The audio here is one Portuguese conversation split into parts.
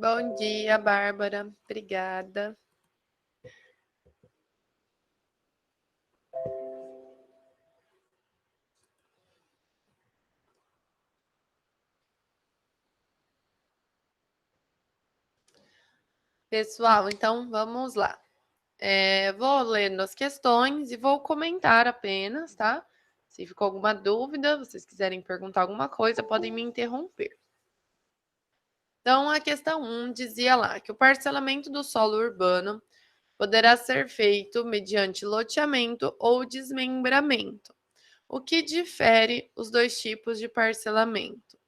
Bom dia, Bárbara. Obrigada. Pessoal, então vamos lá. Vou lendo as questões e vou comentar apenas, tá? Se ficou alguma dúvida, vocês quiserem perguntar alguma coisa, podem me interromper. Então, a questão 1 dizia lá que o parcelamento do solo urbano poderá ser feito mediante loteamento ou desmembramento. O que difere os dois tipos de parcelamento?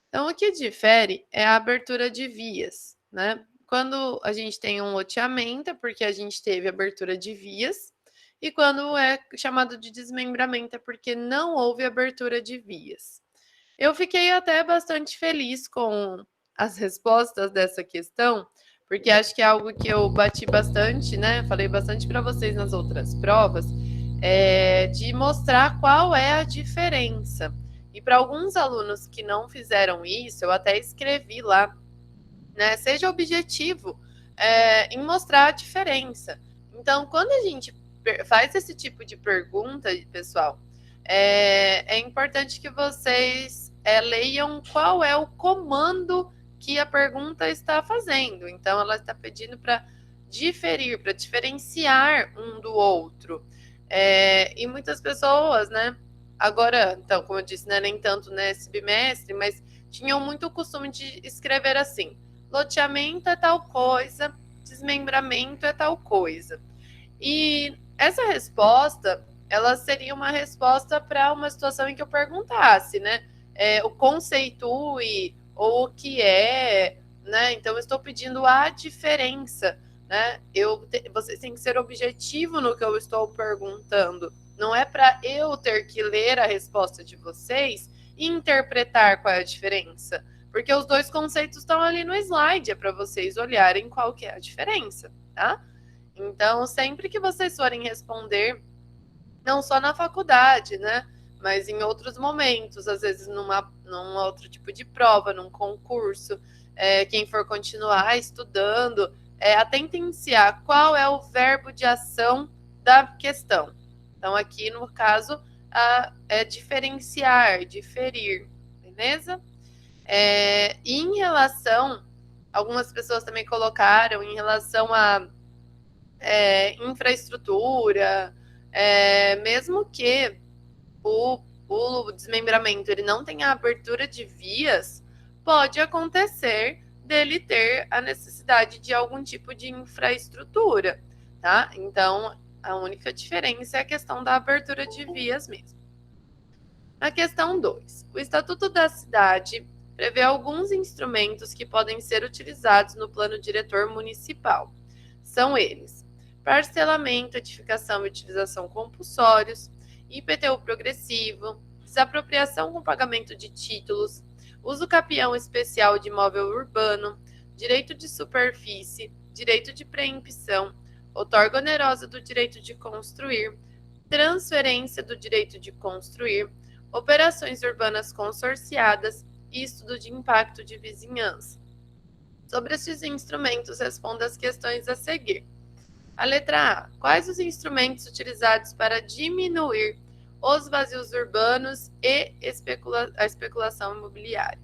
Então, o que difere é a abertura de vias, né? Quando a gente tem um loteamento, é porque a gente teve abertura de vias, e quando é chamado de desmembramento, é porque não houve abertura de vias. Eu fiquei até bastante feliz com as respostas dessa questão, porque acho que é algo que eu bati bastante, né? Falei bastante para vocês nas outras provas, de mostrar qual é a diferença. E para alguns alunos que não fizeram isso, eu até escrevi lá, né? Seja objetivo em mostrar a diferença. Então, quando a gente faz esse tipo de pergunta, pessoal, é importante que vocês leiam qual é o comando que a pergunta está fazendo. Então, ela está pedindo para diferir, para diferenciar um do outro. E muitas pessoas, né? Agora, então, como eu disse, né, nem tanto nesse bimestre, mas tinham muito o costume de escrever assim: loteamento é tal coisa, desmembramento é tal coisa. E essa resposta, ela seria uma resposta para uma situação em que eu perguntasse, né? O conceitue ou o que é, né? Então, eu estou pedindo a diferença, né? Vocês têm que ser objetivo no que eu estou perguntando. Não é para eu ter que ler a resposta de vocês e interpretar qual é a diferença. Porque os dois conceitos estão ali no slide, é para vocês olharem qual que é a diferença, tá? Então, sempre que vocês forem responder, não só na faculdade, né? Mas em outros momentos, às vezes num outro tipo de prova, num concurso, quem for continuar estudando, atenciar qual é o verbo de ação da questão. Então, aqui no caso, é diferenciar, diferir, beleza? E em relação, algumas pessoas também colocaram em relação a infraestrutura, mesmo que o desmembramento ele não tenha abertura de vias, pode acontecer dele ter a necessidade de algum tipo de infraestrutura, tá? Então, a única diferença é a questão da abertura de vias mesmo. Na questão 2, o Estatuto da Cidade prevê alguns instrumentos que podem ser utilizados no plano diretor municipal. São eles: parcelamento, edificação e utilização compulsórios, IPTU progressivo, desapropriação com pagamento de títulos, uso capião especial de imóvel urbano, direito de superfície, direito de preempção, outorga onerosa do direito de construir, transferência do direito de construir, operações urbanas consorciadas e estudo de impacto de vizinhança. Sobre esses instrumentos, responda as questões a seguir. A letra A. Quais os instrumentos utilizados para diminuir os vazios urbanos e a especulação imobiliária?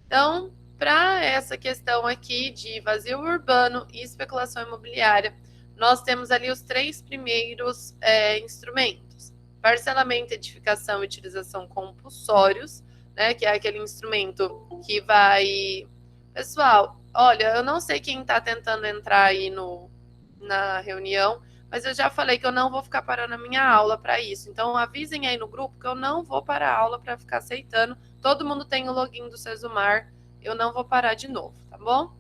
Então, para essa questão aqui de vazio urbano e especulação imobiliária, nós temos ali os três primeiros instrumentos: parcelamento, edificação e utilização compulsórios, né, que é aquele instrumento que vai... Pessoal, olha, eu não sei quem está tentando entrar aí na reunião, mas eu já falei que eu não vou ficar parando a minha aula para isso. Então, avisem aí no grupo que eu não vou parar a aula para ficar aceitando. Todo mundo tem o login do Sesumar, eu não vou parar de novo, tá bom?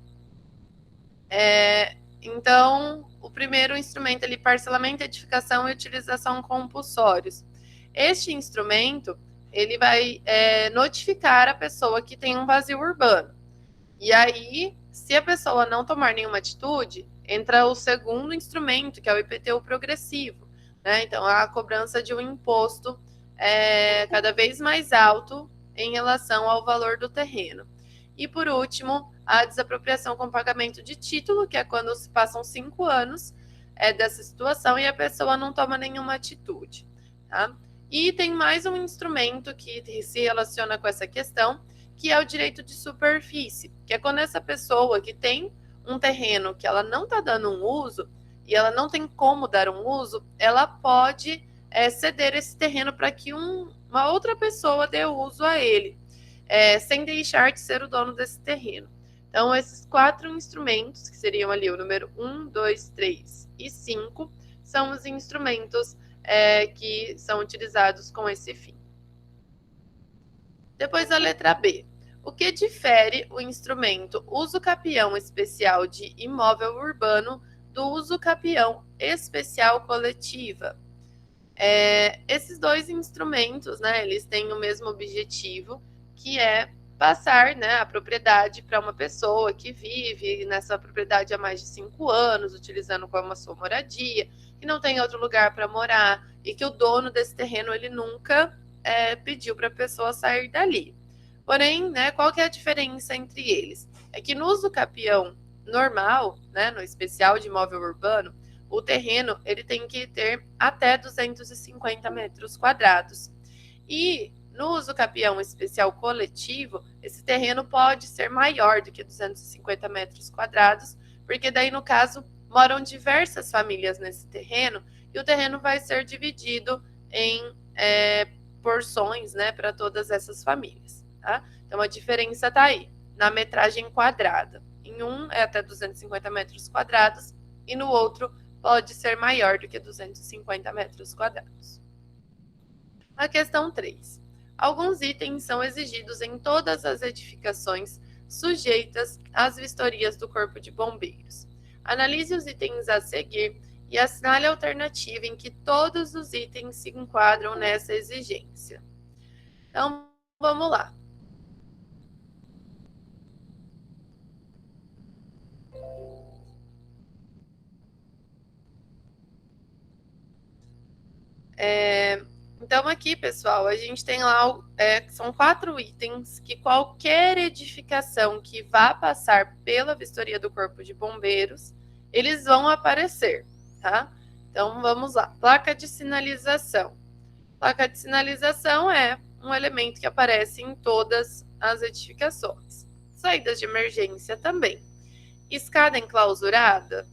Então, o primeiro instrumento ali, parcelamento, edificação e utilização compulsórios. Este instrumento, ele vai notificar a pessoa que tem um vazio urbano. E aí, se a pessoa não tomar nenhuma atitude, entra o segundo instrumento, que é o IPTU progressivo, né? Então, a cobrança de um imposto cada vez mais alto em relação ao valor do terreno. E, por último, a desapropriação com pagamento de título, que é quando se passam 5 anos dessa situação e a pessoa não toma nenhuma atitude. Tá? E tem mais um instrumento que se relaciona com essa questão, que é o direito de superfície, que é quando essa pessoa que tem um terreno que ela não está dando um uso e ela não tem como dar um uso, ela pode ceder esse terreno para que uma outra pessoa dê uso a ele, sem deixar de ser o dono desse terreno. Então, esses 4 instrumentos, que seriam ali o número 1, 2, 3 e 5, são os instrumentos que são utilizados com esse fim. Depois a letra B. O que difere o instrumento uso capião especial de imóvel urbano do uso capião especial coletiva? Esses 2 instrumentos, né, eles têm o mesmo objetivo, que é passar, né, a propriedade para uma pessoa que vive nessa propriedade há mais de 5 anos, utilizando como a sua moradia, que não tem outro lugar para morar e que o dono desse terreno ele nunca pediu para a pessoa sair dali. Porém, né, qual que é a diferença entre eles? É que no uso capião normal, né, no especial de imóvel urbano, o terreno ele tem que ter até 250 metros quadrados. E no uso capião especial coletivo, esse terreno pode ser maior do que 250 metros quadrados, porque daí, no caso, moram diversas famílias nesse terreno e o terreno vai ser dividido em porções, né, para todas essas famílias. Tá? Então, a diferença está aí, na metragem quadrada. Em um é até 250 metros quadrados e no outro pode ser maior do que 250 metros quadrados. A questão 3. Alguns itens são exigidos em todas as edificações sujeitas às vistorias do Corpo de Bombeiros. Analise os itens a seguir e assinale a alternativa em que todos os itens se enquadram nessa exigência. Então, vamos lá. Então, aqui, pessoal, a gente tem lá, são 4 itens que qualquer edificação que vá passar pela vistoria do Corpo de Bombeiros, eles vão aparecer, tá? Então, vamos lá. Placa de sinalização. Placa de sinalização é um elemento que aparece em todas as edificações. Saídas de emergência também. Escada enclausurada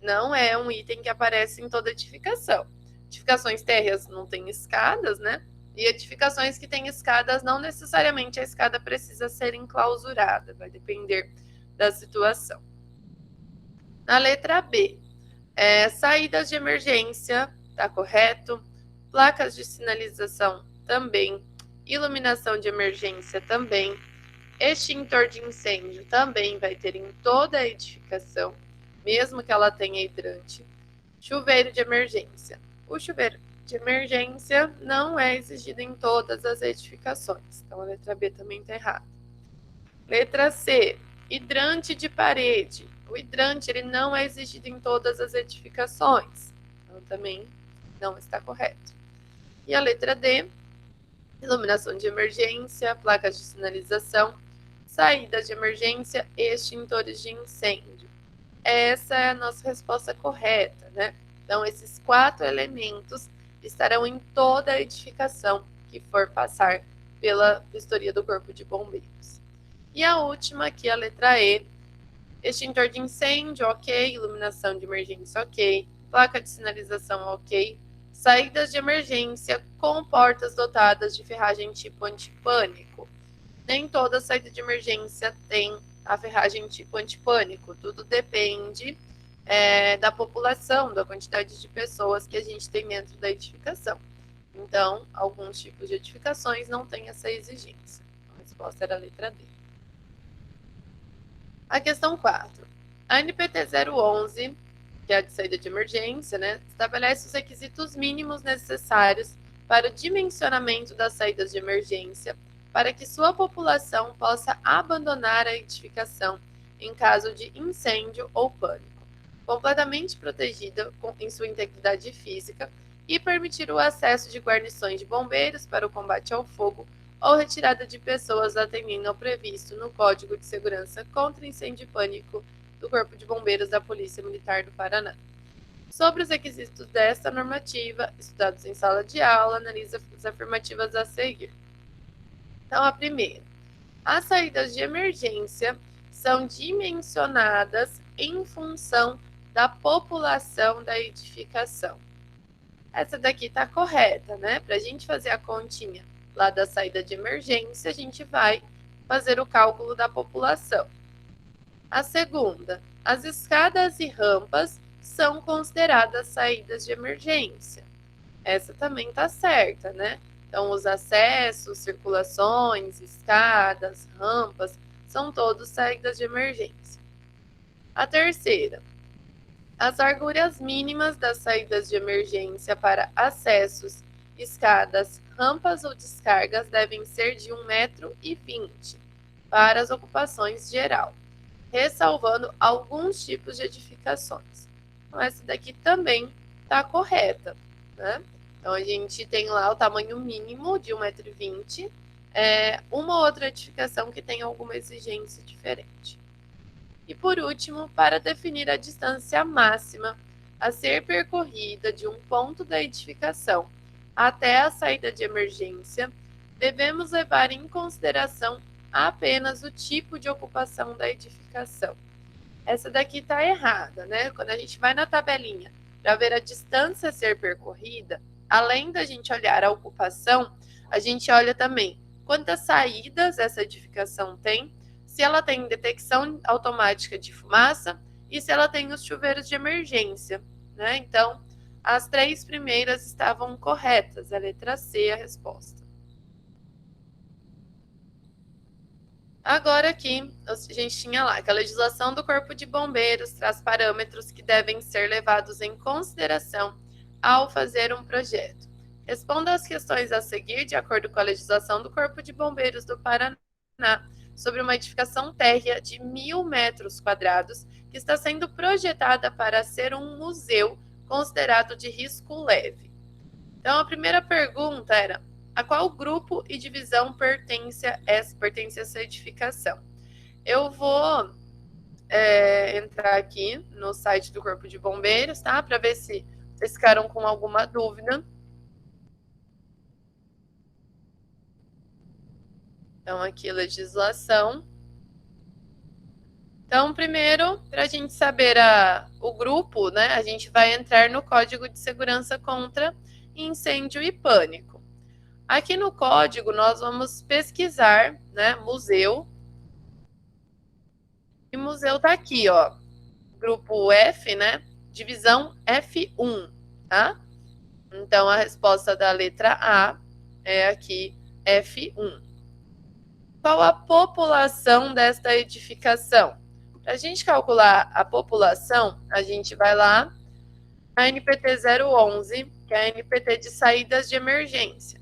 não é um item que aparece em toda edificação. Edificações térreas não têm escadas, né? E edificações que têm escadas, não necessariamente a escada precisa ser enclausurada, vai depender da situação. Na letra B, saídas de emergência, tá correto? Placas de sinalização também, iluminação de emergência também, extintor de incêndio também vai ter em toda a edificação, mesmo que ela tenha hidrante. Chuveiro de emergência. O chuveiro de emergência não é exigido em todas as edificações. Então, a letra B também está errada. Letra C, hidrante de parede. O hidrante ele não é exigido em todas as edificações. Então, também não está correto. E a letra D, iluminação de emergência, placas de sinalização, saídas de emergência e extintores de incêndio. Essa é a nossa resposta correta, né? Então, esses 4 elementos estarão em toda a edificação que for passar pela vistoria do Corpo de Bombeiros. E a última aqui, a letra E, extintor de incêndio, ok, iluminação de emergência, ok, placa de sinalização, ok, saídas de emergência com portas dotadas de ferragem tipo antipânico. Nem toda saída de emergência tem a ferragem tipo antipânico, tudo depende da população, da quantidade de pessoas que a gente tem dentro da edificação. Então, alguns tipos de edificações não têm essa exigência. A resposta era a letra D. A questão 4. A NPT 011, que é a de saída de emergência, né, estabelece os requisitos mínimos necessários para o dimensionamento das saídas de emergência para que sua população possa abandonar a edificação em caso de incêndio ou pânico, completamente protegida em sua integridade física e permitir o acesso de guarnições de bombeiros para o combate ao fogo ou retirada de pessoas atendendo ao previsto no Código de Segurança contra Incêndio e Pânico do Corpo de Bombeiros da Polícia Militar do Paraná. Sobre os requisitos desta normativa, estudados em sala de aula, analisa as afirmativas a seguir. Então, a primeira, as saídas de emergência são dimensionadas em função da população da edificação. Essa daqui está correta, né? Para a gente fazer a continha lá da saída de emergência, a gente vai fazer o cálculo da população. A segunda, as escadas e rampas são consideradas saídas de emergência. Essa também está certa, né? Então, os acessos, circulações, escadas, rampas, são todos saídas de emergência. A terceira, as larguras mínimas das saídas de emergência para acessos, escadas, rampas ou descargas devem ser de 1,20 m para as ocupações geral, ressalvando alguns tipos de edificações. Então, essa daqui também está correta, né? Então, a gente tem lá o tamanho mínimo de 1,20 m, uma outra edificação que tem alguma exigência diferente. E por último, para definir a distância máxima a ser percorrida de um ponto da edificação até a saída de emergência, devemos levar em consideração apenas o tipo de ocupação da edificação. Essa daqui está errada, né? Quando a gente vai na tabelinha para ver a distância a ser percorrida, além da gente olhar a ocupação, a gente olha também quantas saídas essa edificação tem, se ela tem detecção automática de fumaça e se ela tem os chuveiros de emergência, né? Então, as 3 primeiras estavam corretas, a letra C é a resposta. Agora aqui, a gente tinha lá que a legislação do Corpo de Bombeiros traz parâmetros que devem ser levados em consideração ao fazer um projeto. Responda às questões a seguir de acordo com a legislação do Corpo de Bombeiros do Paraná sobre uma edificação térrea de 1.000 metros quadrados que está sendo projetada para ser um museu considerado de risco leve. Então, a primeira pergunta era: a qual grupo e divisão pertence essa edificação? Eu vou entrar aqui no site do Corpo de Bombeiros, tá? Para ver se vocês ficaram com alguma dúvida. Então, aqui, legislação. Então, primeiro, para a gente saber o grupo, né, a gente vai entrar no Código de Segurança contra Incêndio e Pânico. Aqui no código, nós vamos pesquisar, né, museu. E museu tá aqui, ó, grupo F, né, divisão F1, tá? Então, a resposta da letra A é aqui F1. Qual a população desta edificação? Para a gente calcular a população, a gente vai lá na NPT 011, que é a NPT de saídas de emergência.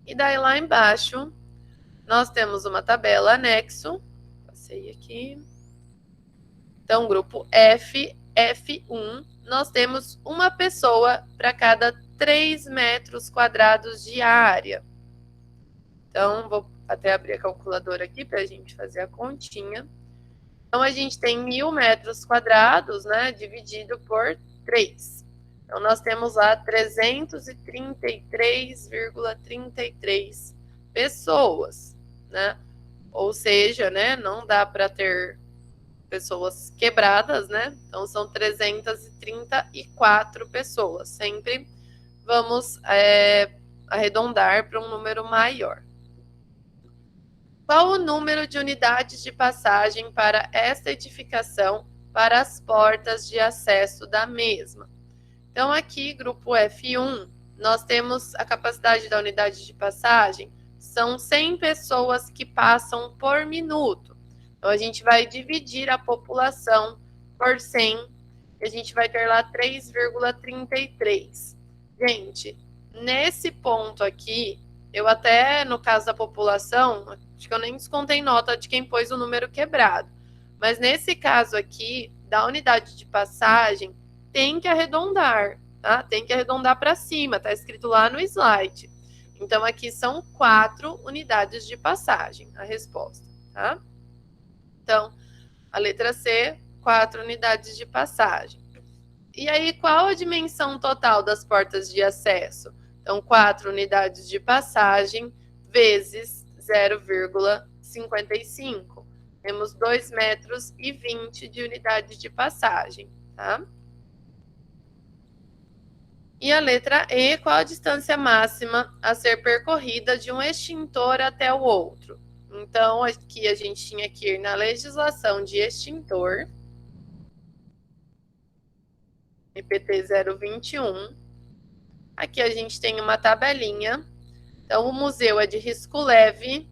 E daí lá embaixo, nós temos uma tabela anexo. Passei aqui. Então, grupo F, F1, nós temos uma pessoa para cada 3 metros quadrados de área. Então, vou até abrir a calculadora aqui para a gente fazer a continha. Então, a gente tem 1.000 metros quadrados, né, dividido por 3. Então, nós temos lá 333,33 pessoas, né? Ou seja, né, não dá para ter pessoas quebradas, né? Então, são 334 pessoas. Sempre vamos arredondar para um número maior. Qual o número de unidades de passagem para esta edificação para as portas de acesso da mesma? Então, aqui, grupo F1, nós temos a capacidade da unidade de passagem, são 100 pessoas que passam por minuto. Então, a gente vai dividir a população por 100, e a gente vai ter lá 3,33. Gente, nesse ponto aqui, eu até, no caso da população, acho que eu nem descontei nota de quem pôs o número quebrado. Mas nesse caso aqui, da unidade de passagem, tem que arredondar, tá? Tem que arredondar para cima, tá escrito lá no slide. Então, aqui são 4 unidades de passagem, a resposta, tá? Então, a letra C, 4 unidades de passagem. E aí, qual a dimensão total das portas de acesso? Então, 4 unidades de passagem vezes 0,55. Temos 2,20 metros de unidade de passagem, tá? E a letra E, qual a distância máxima a ser percorrida de um extintor até o outro? Então, aqui a gente tinha que ir na legislação de extintor, NPT 021. Aqui a gente tem uma tabelinha. Então, o museu é de risco leve,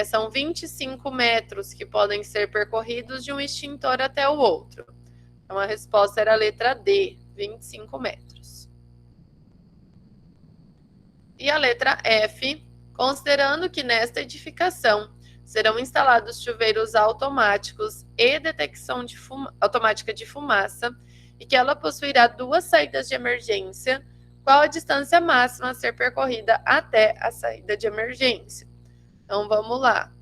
são 25 metros que podem ser percorridos de um extintor até o outro. Então, a resposta era a letra D, 25 metros. E a letra F, considerando que nesta edificação serão instalados chuveiros automáticos e detecção automática de fumaça, e que ela possuirá 2 saídas de emergência, qual a distância máxima a ser percorrida até a saída de emergência? Então, vamos lá.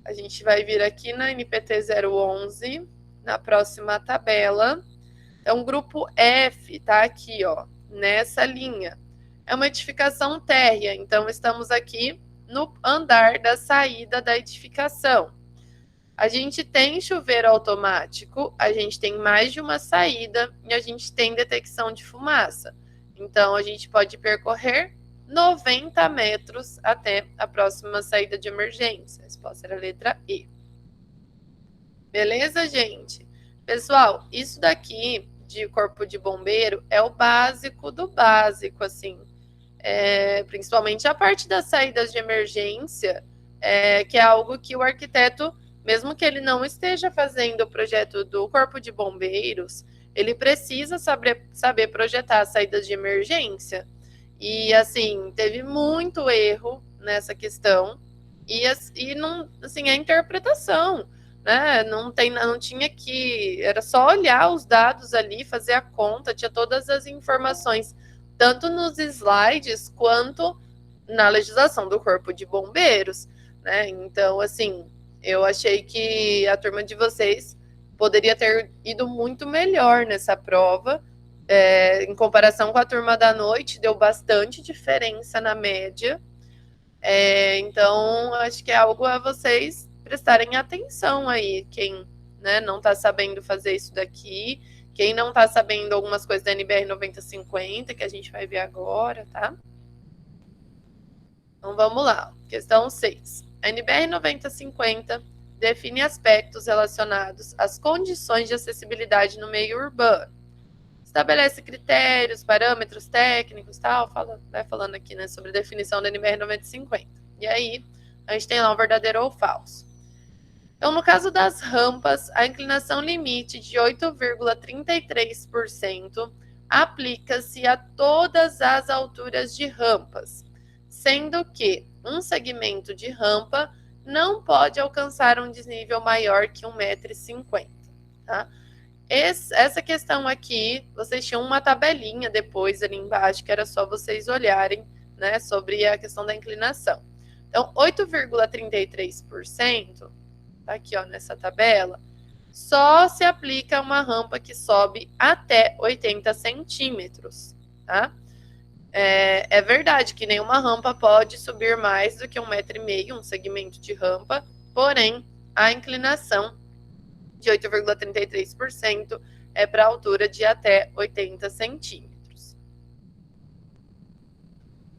A gente vai vir aqui na NPT 011, na próxima tabela. Então, grupo F tá aqui, ó, nessa linha. É uma edificação térrea, então estamos aqui no andar da saída da edificação. A gente tem chuveiro automático, a gente tem mais de uma saída e a gente tem detecção de fumaça. Então, a gente pode percorrer 90 metros até a próxima saída de emergência. A resposta era a letra E. Beleza, gente? Pessoal, isso daqui de corpo de bombeiro é o básico do básico, assim. Principalmente a parte das saídas de emergência, que é algo que o arquiteto, mesmo que ele não esteja fazendo o projeto do corpo de bombeiros, ele precisa saber projetar as saídas de emergência. E, assim, teve muito erro nessa questão. E não, assim, a interpretação, né? Não tinha que... Era só olhar os dados ali, fazer a conta, tinha todas as informações, tanto nos slides quanto na legislação do Corpo de Bombeiros, né? Então, assim, eu achei que a turma de vocês poderia ter ido muito melhor nessa prova. Em comparação com a turma da noite, deu bastante diferença na média. Então, acho que é algo a vocês prestarem atenção aí, quem, né, não está sabendo fazer isso daqui, quem não está sabendo algumas coisas da NBR 9050, que a gente vai ver agora, tá? Então, vamos lá. Questão 6. A NBR 9050 define aspectos relacionados às condições de acessibilidade no meio urbano. Estabelece critérios, parâmetros técnicos, tal, vai falando aqui, né, sobre a definição da NBR 9050. E aí, a gente tem lá um verdadeiro ou falso. Então, no caso das rampas, a inclinação limite de 8,33% aplica-se a todas as alturas de rampas, sendo que um segmento de rampa não pode alcançar um desnível maior que 1,50 m, tá? Essa questão aqui, vocês tinham uma tabelinha depois ali embaixo, que era só vocês olharem, né, sobre a questão da inclinação. Então, 8,33%, tá aqui, ó, nessa tabela, só se aplica a uma rampa que sobe até 80 centímetros, tá? É verdade que nenhuma rampa pode subir mais do que 1,5 m, um segmento de rampa, porém, a inclinação de 8,33% é para a altura de até 80 centímetros.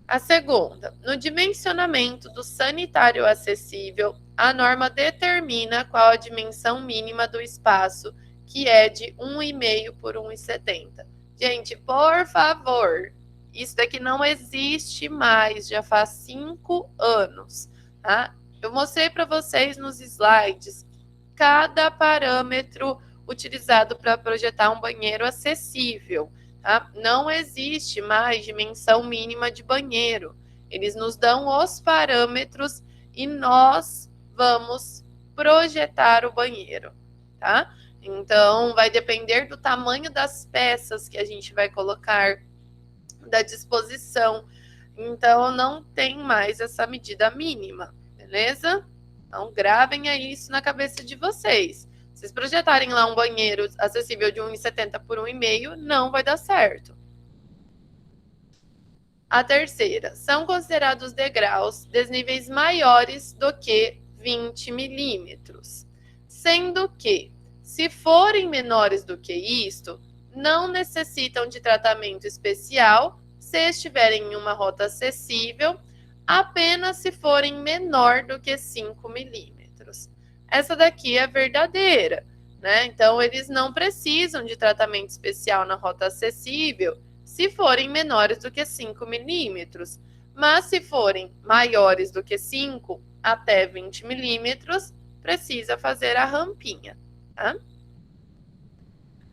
A segunda, no dimensionamento do sanitário acessível, a norma determina qual a dimensão mínima do espaço, que é de 1,5 por 1,70. Gente, por favor, isso daqui não existe mais, já faz 5 anos, tá? Eu mostrei para vocês nos slides cada parâmetro utilizado para projetar um banheiro acessível, tá? Não existe mais dimensão mínima de banheiro. Eles nos dão os parâmetros e nós vamos projetar o banheiro, tá? Então, vai depender do tamanho das peças que a gente vai colocar, da disposição Então, não tem mais essa medida mínima, beleza? Então, gravem aí isso na cabeça de vocês. Se vocês projetarem lá um banheiro acessível de 1,70 por 1,5, não vai dar certo. A terceira, são considerados degraus desníveis maiores do que 20 milímetros, sendo que, se forem menores do que isto, não necessitam de tratamento especial se estiverem em uma rota acessível, apenas se forem menor do que 5 milímetros. Essa daqui é verdadeira, né? Então, eles não precisam de tratamento especial na rota acessível se forem menores do que 5 milímetros, mas se forem maiores do que 5 até 20 milímetros, precisa fazer a rampinha, tá?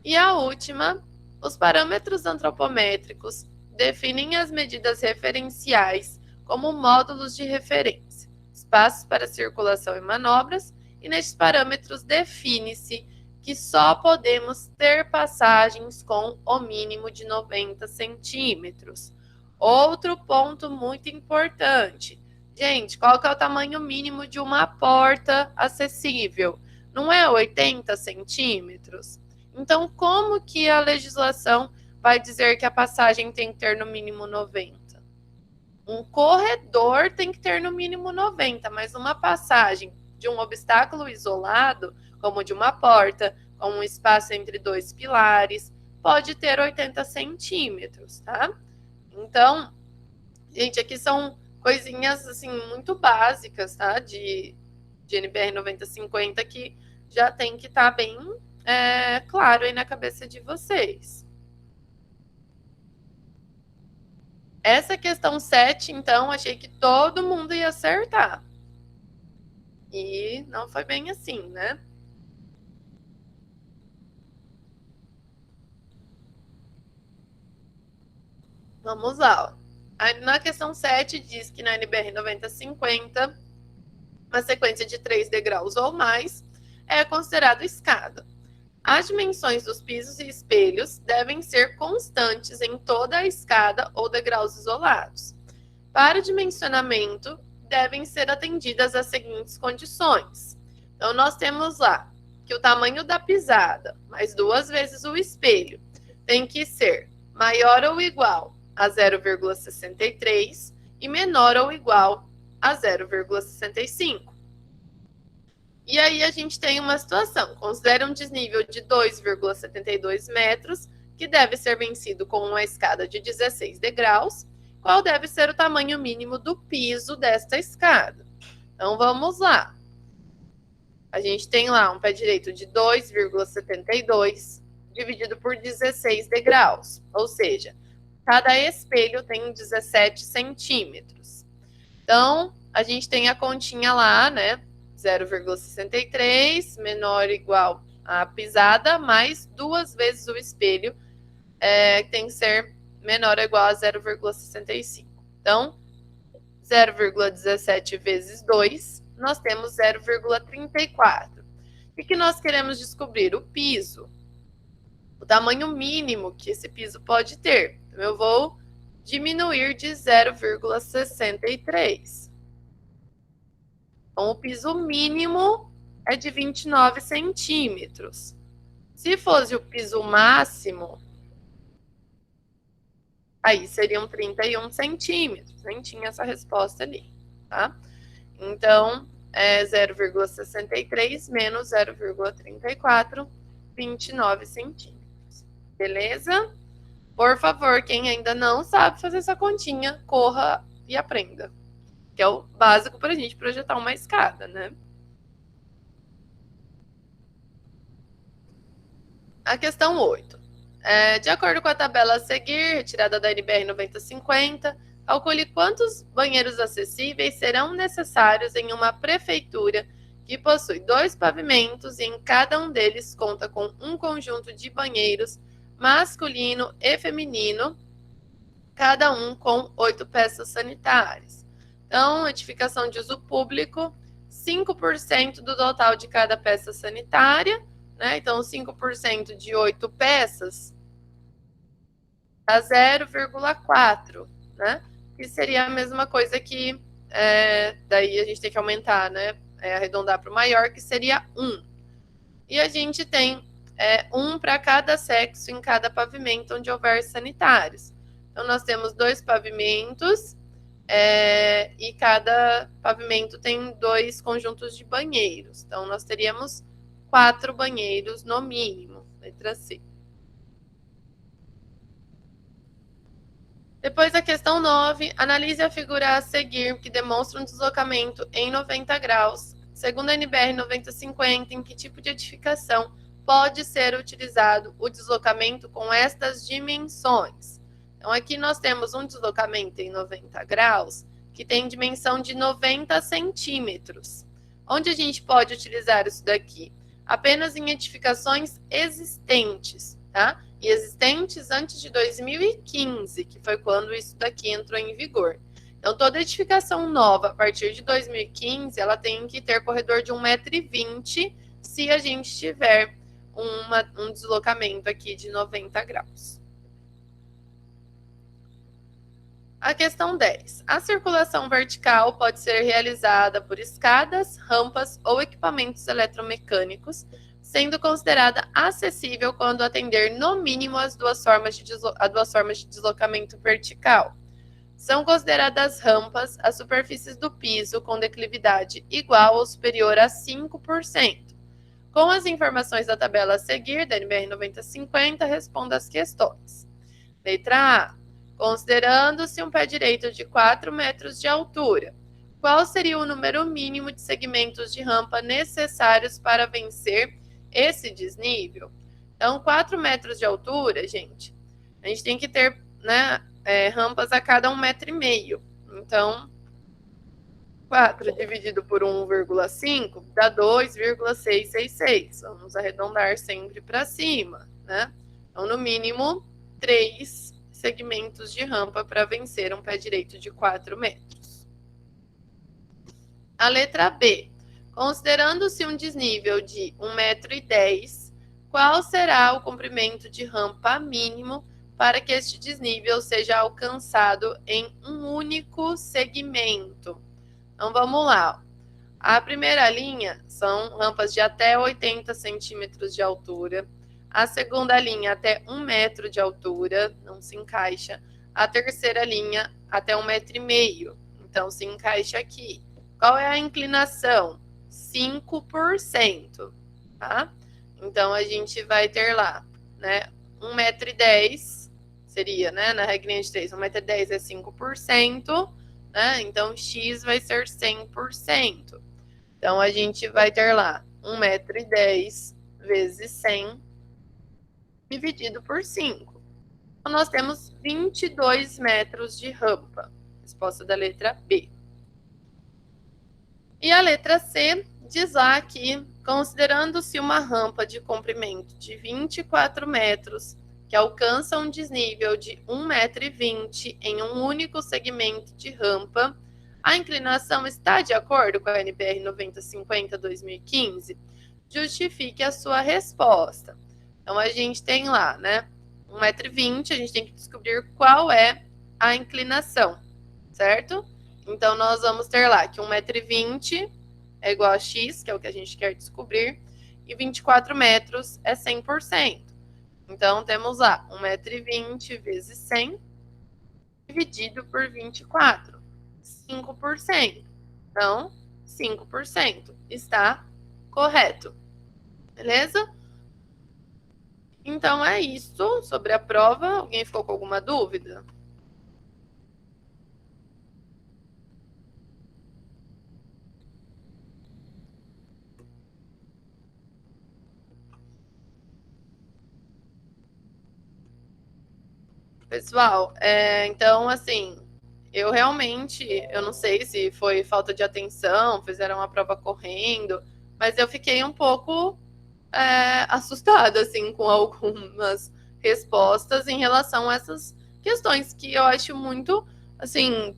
E a última, os parâmetros antropométricos definem as medidas referenciais como módulos de referência, espaços para circulação e manobras, e nestes parâmetros define-se que só podemos ter passagens com o mínimo de 90 centímetros. Outro ponto muito importante. Gente, qual que é o tamanho mínimo de uma porta acessível? Não é 80 centímetros? Então, como que a legislação vai dizer que a passagem tem que ter no mínimo 90? Um corredor tem que ter no mínimo 90, mas uma passagem de um obstáculo isolado, como de uma porta, com um espaço entre dois pilares, pode ter 80 centímetros, tá? Então, gente, aqui são coisinhas, assim, muito básicas, tá? De NBR 9050 que já tem que estar bem claro aí na cabeça de vocês. Essa questão 7, então, achei que todo mundo ia acertar. E não foi bem assim, né? Vamos lá. Na questão 7 diz que na NBR 9050, uma sequência de 3 degraus ou mais é considerado escada. As dimensões dos pisos e espelhos devem ser constantes em toda a escada ou degraus isolados. Para o dimensionamento, devem ser atendidas as seguintes condições. Então, nós temos lá que o tamanho da pisada, mais 2 vezes o espelho, tem que ser maior ou igual a 0,63 e menor ou igual a 0,65. E aí a gente tem uma situação, considera um desnível de 2,72 metros, que deve ser vencido com uma escada de 16 degraus. Qual deve ser o tamanho mínimo do piso desta escada? Então, vamos lá. A gente tem lá um pé direito de 2,72 dividido por 16 degraus, ou seja, cada espelho tem 17 centímetros. Então, a gente tem a continha lá, né? 0,63 menor ou igual a pisada, mais 2 vezes o espelho, tem que ser menor ou igual a 0,65. Então, 0,17 vezes 2, nós temos 0,34. O que nós queremos descobrir? O piso. O tamanho mínimo que esse piso pode ter. Então, eu vou diminuir de 0,63. Então, o piso mínimo é de 29 centímetros. Se fosse o piso máximo, aí seriam 31 centímetros. Nem tinha essa resposta ali, tá? Então, 0,63 menos 0,34, 29 centímetros. Beleza? Por favor, quem ainda não sabe fazer essa continha, corra e aprenda. Que é o básico para a gente projetar uma escada, né? A questão 8. De acordo com a tabela a seguir, retirada da NBR 9050, calcule quantos banheiros acessíveis serão necessários em uma prefeitura que possui 2 pavimentos e em cada um deles conta com um conjunto de banheiros masculino e feminino, cada um com 8 peças sanitárias. Então, edificação de uso público, 5% do total de cada peça sanitária, né? Então, 5% de 8 peças dá 0,4, né? que seria a mesma coisa que, daí a gente tem que aumentar, né? Arredondar para o maior, que seria 1. E a gente tem 1 para cada sexo em cada pavimento onde houver sanitários. Então, nós temos 2 pavimentos e cada pavimento tem 2 conjuntos de banheiros. Então, nós teríamos 4 banheiros no mínimo, letra C. Depois a questão 9, analise a figura a seguir que demonstra um deslocamento em 90 graus. Segundo a NBR 9050, em que tipo de edificação pode ser utilizado o deslocamento com estas dimensões? Então, aqui nós temos um deslocamento em 90 graus que tem dimensão de 90 centímetros. Onde a gente pode utilizar isso daqui? Apenas em edificações existentes, tá? E existentes antes de 2015, que foi quando isso daqui entrou em vigor. Então, toda edificação nova, a partir de 2015, ela tem que ter corredor de 1,20 m se a gente tiver um deslocamento aqui de 90 graus. A questão 10. A circulação vertical pode ser realizada por escadas, rampas ou equipamentos eletromecânicos, sendo considerada acessível quando atender no mínimo as duas formas de deslocamento vertical. São consideradas rampas as superfícies do piso com declividade igual ou superior a 5%. Com as informações da tabela a seguir, da NBR 9050, responda as questões. Letra A. Considerando-se um pé direito de 4 metros de altura, qual seria o número mínimo de segmentos de rampa necessários para vencer esse desnível? Então, 4 metros de altura, gente, a gente tem que ter, né, rampas a cada 1,5 m. Então, 4 dividido por 1,5 dá 2,666. Vamos arredondar sempre para cima, né? Então, no mínimo, 3 segmentos de rampa para vencer um pé direito de 4 metros. A letra B. Considerando-se um desnível de 1,10 m, qual será o comprimento de rampa mínimo para que este desnível seja alcançado em um único segmento? Então, vamos lá. A primeira linha são rampas de até 80 centímetros de altura. A segunda linha até 1 metro de altura, não se encaixa. A terceira linha até 1,5 m, então se encaixa aqui. Qual é a inclinação? 5%, tá? Então, a gente vai ter lá, né, 1,10 m, seria, né, na regrinha de 3, 1,10 m é 5%, né? Então, x vai ser 100%. Então, a gente vai ter lá 1,10 m vezes 100 dividido por 5. Então, nós temos 22 metros de rampa. Resposta da letra B. E a letra C diz lá que, considerando-se uma rampa de comprimento de 24 metros, que alcança um desnível de 1,20 m em um único segmento de rampa, a inclinação está de acordo com a NBR 9050-2015? Justifique a sua resposta. Então, a gente tem lá, né, 1,20 m, a gente tem que descobrir qual é a inclinação, certo? Então, nós vamos ter lá que 1,20 m é igual a x, que é o que a gente quer descobrir, e 24 metros é 100%. Então, temos lá 1,20 m vezes 100 dividido por 24, 5%. Então, 5% está correto. Beleza? Então, é isso sobre a prova. Alguém ficou com alguma dúvida? Pessoal, então, assim, eu realmente, eu não sei se foi falta de atenção, fizeram a prova correndo, mas eu fiquei um pouco assustada, assim, com algumas respostas em relação a essas questões que eu acho muito, assim,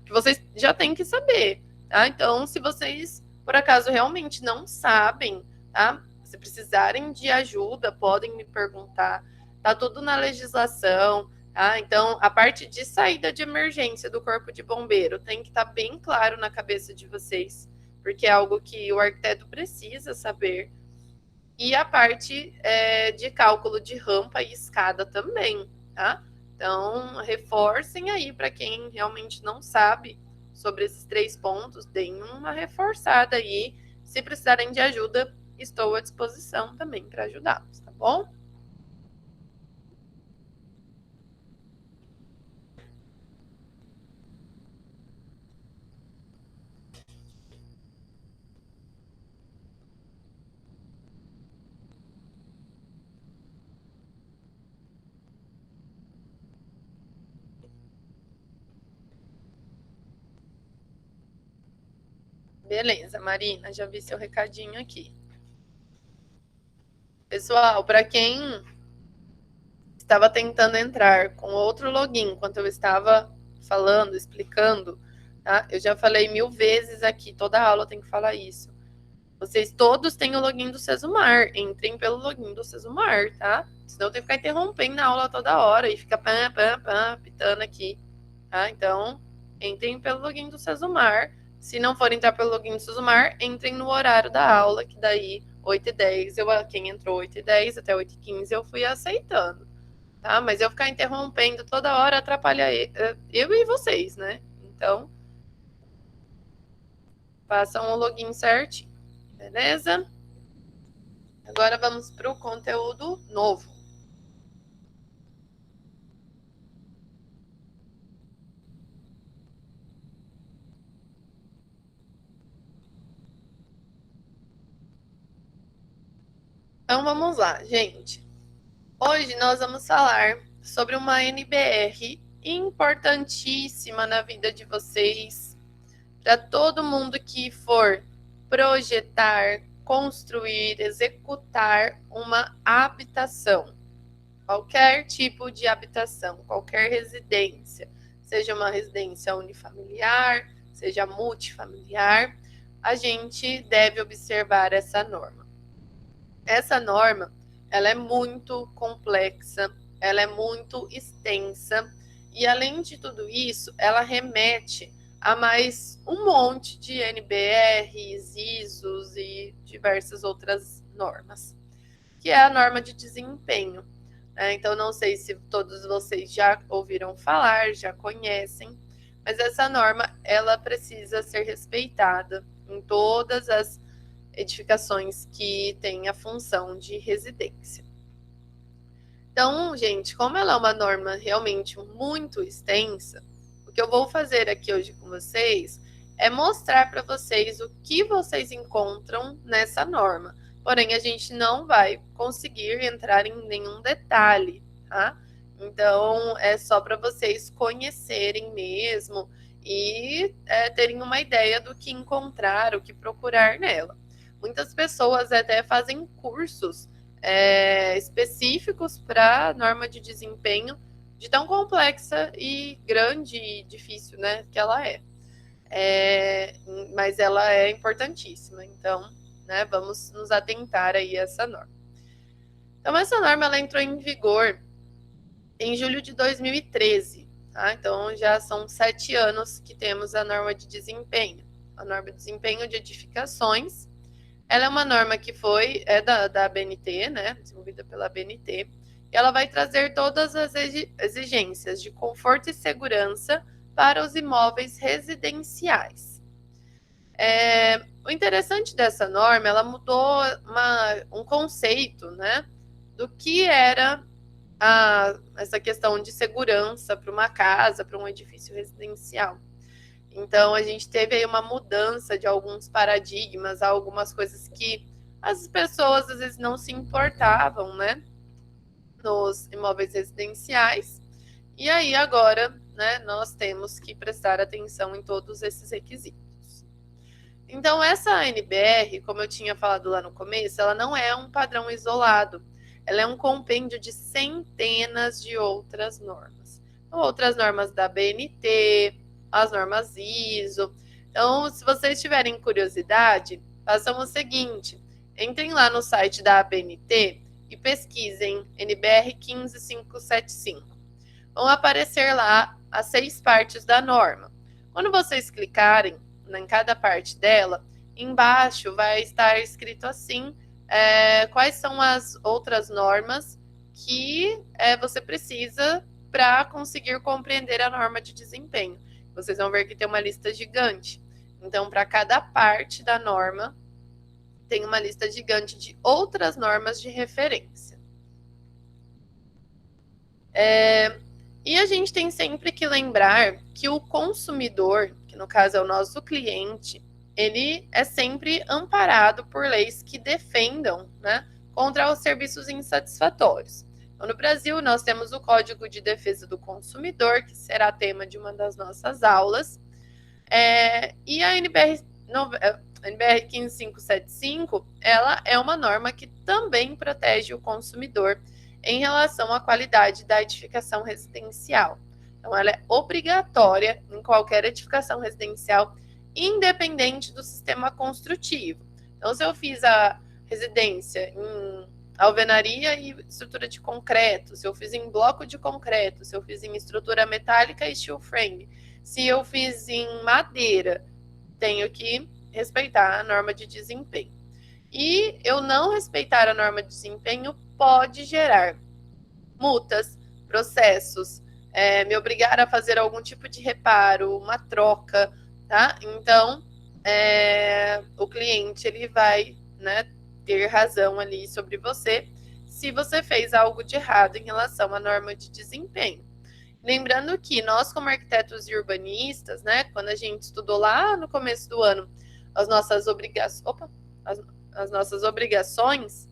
que vocês já têm que saber, tá? Então, se vocês, por acaso, realmente não sabem, tá? Se precisarem de ajuda, podem me perguntar. Tá tudo na legislação, Tá? Então, a parte de saída de emergência do corpo de bombeiro tem que estar bem claro na cabeça de vocês, porque é algo que o arquiteto precisa saber. E a parte de cálculo de rampa e escada também, tá? Então, reforcem aí para quem realmente não sabe sobre esses 3 pontos, deem uma reforçada aí. Se precisarem de ajuda, estou à disposição também para ajudá-los, tá bom? Beleza, Marina, já vi seu recadinho aqui. Pessoal, para quem estava tentando entrar com outro login enquanto eu estava falando, explicando, tá? Eu já falei 1000 vezes aqui, toda aula eu tenho que falar isso. Vocês todos têm o login do Sesumar, entrem pelo login do Sesumar, tá? Senão tem que ficar interrompendo a aula toda hora e fica pam, pam, pam, pitando aqui, tá? Então, entrem pelo login do Sesumar. Se não for entrar pelo login do Sesumar, entrem no horário da aula, que daí 8h10, quem entrou 8h10 até 8h15 eu fui aceitando. Tá? Mas eu ficar interrompendo toda hora atrapalha eu e vocês, né? Então, façam o login certinho, beleza? Agora vamos para o conteúdo novo. Então vamos lá, gente. Hoje nós vamos falar sobre uma NBR importantíssima na vida de vocês, para todo mundo que for projetar, construir, executar uma habitação. Qualquer tipo de habitação, qualquer residência, seja uma residência unifamiliar, seja multifamiliar, a gente deve observar essa norma. Essa norma, ela é muito complexa, ela é muito extensa e, além de tudo isso, ela remete a mais um monte de NBRs, ISOs e diversas outras normas, que é a norma de desempenho. Então, não sei se todos vocês já ouviram falar, já conhecem, mas essa norma, ela precisa ser respeitada em todas as edificações que têm a função de residência. Então, gente, como ela é uma norma realmente muito extensa, o que eu vou fazer aqui hoje com vocês é mostrar para vocês o que vocês encontram nessa norma. Porém, a gente não vai conseguir entrar em nenhum detalhe, tá? Então, é só para vocês conhecerem mesmo e terem uma ideia do que encontrar, o que procurar nela. Muitas pessoas até fazem cursos específicos para a norma de desempenho, de tão complexa e grande e difícil, né, que ela é. Mas ela é importantíssima, então, né, vamos nos atentar aí a essa norma. Então, essa norma ela entrou em vigor em julho de 2013, tá? Então, já são 7 anos que temos a norma de desempenho. A norma de desempenho de edificações, ela é uma norma que da ABNT, né, desenvolvida pela ABNT, e ela vai trazer todas as exigências de conforto e segurança para os imóveis residenciais. O interessante dessa norma, ela mudou um conceito, né, do que era essa questão de segurança para uma casa, para um edifício residencial. Então, a gente teve aí uma mudança de alguns paradigmas, algumas coisas que as pessoas às vezes não se importavam, né, nos imóveis residenciais. E aí, agora, né, nós temos que prestar atenção em todos esses requisitos. Então, essa NBR, como eu tinha falado lá no começo, ela não é um padrão isolado. Ela é um compêndio de centenas de outras normas. Outras normas da BNT, as normas ISO. Então, se vocês tiverem curiosidade, façam o seguinte: entrem lá no site da ABNT e pesquisem NBR 15575. vão aparecer lá as 6 partes da norma. Quando vocês clicarem em cada parte dela, embaixo vai estar escrito assim, quais são as outras normas que você precisa para conseguir compreender a norma de desempenho. Vocês vão ver que tem uma lista gigante. Então, para cada parte da norma, tem uma lista gigante de outras normas de referência. E a gente tem sempre que lembrar que o consumidor, que no caso é o nosso cliente, ele é sempre amparado por leis que defendam, né, contra os serviços insatisfatórios. Então, no Brasil, nós temos o Código de Defesa do Consumidor, que será tema de uma das nossas aulas, e a NBR 15575, ela é uma norma que também protege o consumidor em relação à qualidade da edificação residencial. Então, ela é obrigatória em qualquer edificação residencial, independente do sistema construtivo. Então, se eu fiz a residência em alvenaria e estrutura de concreto, se eu fiz em bloco de concreto, se eu fiz em estrutura metálica e steel frame, se eu fiz em madeira, tenho que respeitar a norma de desempenho. E eu não respeitar a norma de desempenho pode gerar multas, processos, me obrigar a fazer algum tipo de reparo, uma troca, tá? Então, o cliente ele vai, né, ter razão ali sobre você se você fez algo de errado em relação à norma de desempenho. Lembrando que nós, como arquitetos e urbanistas, né, quando a gente estudou lá no começo do ano as nossas obrigações,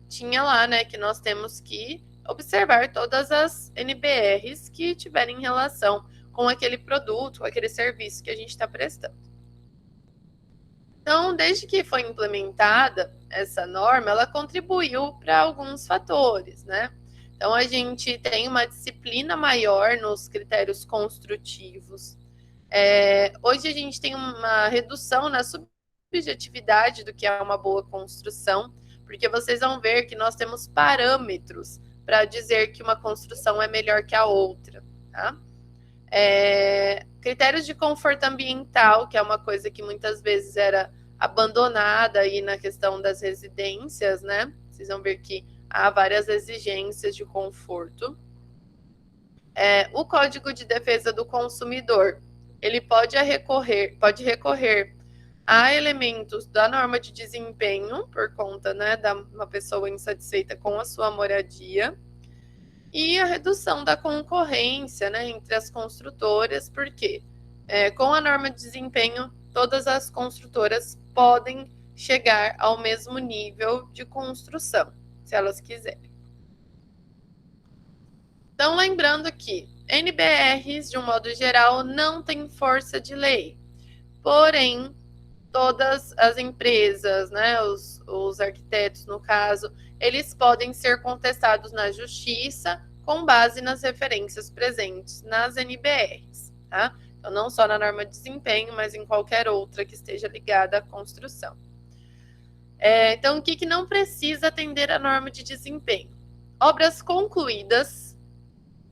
tinha lá, né, que nós temos que observar todas as NBRs que tiverem relação com aquele produto, com aquele serviço que a gente está prestando. Então, desde que foi implementada essa norma, ela contribuiu para alguns fatores, né? Então, a gente tem uma disciplina maior nos critérios construtivos. Hoje a gente tem uma redução na subjetividade do que é uma boa construção, porque vocês vão ver que nós temos parâmetros para dizer que uma construção é melhor que a outra, tá? Critérios de conforto ambiental, que é uma coisa que muitas vezes era abandonada aí na questão das residências, né? Vocês vão ver que há várias exigências de conforto. O Código de Defesa do Consumidor, ele pode recorrer a elementos da norma de desempenho, por conta, né, de uma pessoa insatisfeita com a sua moradia, e a redução da concorrência, né, entre as construtoras, porque com a norma de desempenho, todas as construtoras podem chegar ao mesmo nível de construção, se elas quiserem. Então, lembrando que NBRs, de um modo geral, não têm força de lei, porém, todas as empresas, né, os arquitetos, no caso, eles podem ser contestados na justiça com base nas referências presentes nas NBRs, tá? Então, não só na norma de desempenho, mas em qualquer outra que esteja ligada à construção. Então, o que não precisa atender à norma de desempenho? Obras concluídas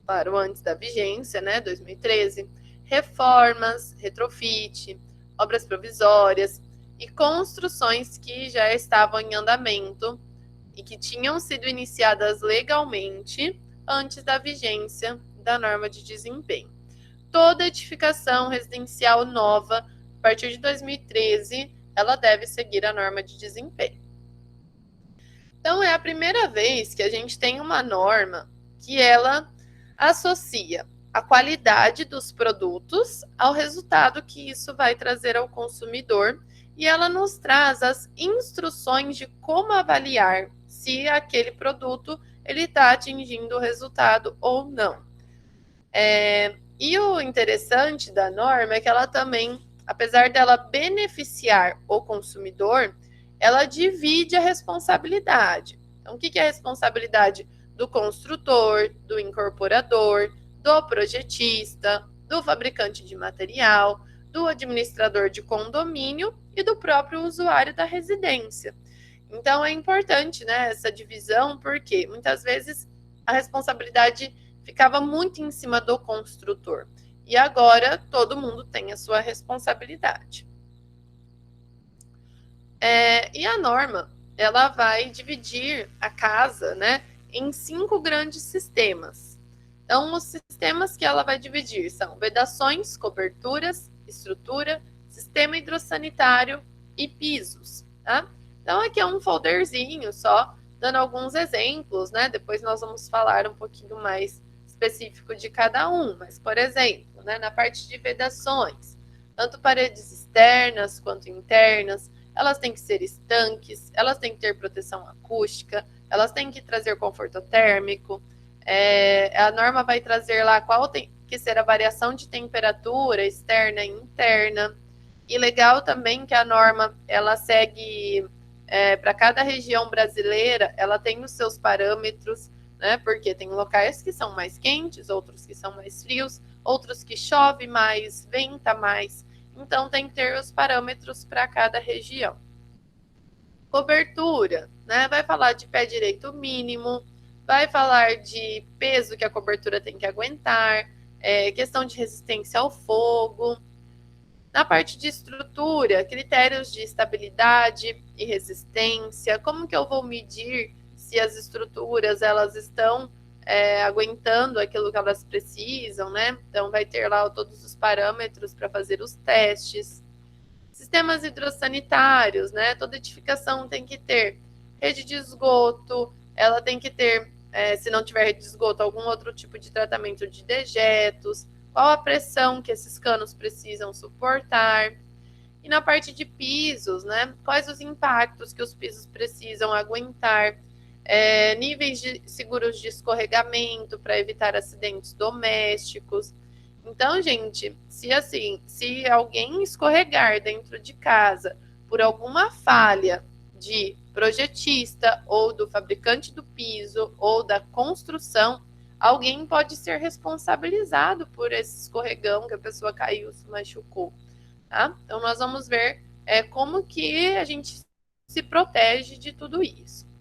para o antes da vigência, né, 2013, reformas, retrofit, obras provisórias e construções que já estavam em andamento e que tinham sido iniciadas legalmente antes da vigência da norma de desempenho. Toda edificação residencial nova, a partir de 2013, ela deve seguir a norma de desempenho. Então, é a primeira vez que a gente tem uma norma que ela associa a qualidade dos produtos ao resultado que isso vai trazer ao consumidor, e ela nos traz as instruções de como avaliar se aquele produto ele está atingindo o resultado ou não. E o interessante da norma é que ela também, apesar dela beneficiar o consumidor, ela divide a responsabilidade. Então, o que é a responsabilidade do construtor, do incorporador, do projetista, do fabricante de material, do administrador de condomínio e do próprio usuário da residência. Então, é importante, né, essa divisão, porque muitas vezes a responsabilidade ficava muito em cima do construtor. E agora todo mundo tem a sua responsabilidade. E a norma, ela vai dividir a casa, né, em 5 grandes sistemas. Então, os sistemas que ela vai dividir são vedações, coberturas, estrutura, sistema hidrossanitário e pisos, tá? Então, aqui é um folderzinho só, dando alguns exemplos, né? Depois nós vamos falar um pouquinho mais específico de cada um. Mas, por exemplo, né, na parte de vedações, tanto paredes externas quanto internas, elas têm que ser estanques, elas têm que ter proteção acústica, elas têm que trazer conforto térmico. A norma vai trazer lá qual tem que ser a variação de temperatura externa e interna. E legal também que a norma, ela segue para cada região brasileira, ela tem os seus parâmetros, né? Porque tem locais que são mais quentes, outros que são mais frios, outros que chove mais, venta mais. Então, tem que ter os parâmetros para cada região. Cobertura, né? Vai falar de pé direito mínimo, vai falar de peso que a cobertura tem que aguentar, questão de resistência ao fogo. Na parte de estrutura, critérios de estabilidade e resistência, como que eu vou medir se as estruturas elas estão aguentando aquilo que elas precisam, né? Então, vai ter lá todos os parâmetros para fazer os testes. Sistemas hidrossanitários, né? Toda edificação tem que ter rede de esgoto, ela tem que ter, se não tiver rede de esgoto, algum outro tipo de tratamento de dejetos, qual a pressão que esses canos precisam suportar. E na parte de pisos, né? Quais os impactos que os pisos precisam aguentar, níveis seguros de escorregamento para evitar acidentes domésticos. Então, gente, se alguém escorregar dentro de casa por alguma falha de projetista ou do fabricante do piso ou da construção, alguém pode ser responsabilizado por esse escorregão que a pessoa caiu, se machucou, tá? Então, nós vamos ver como que a gente se protege de tudo isso.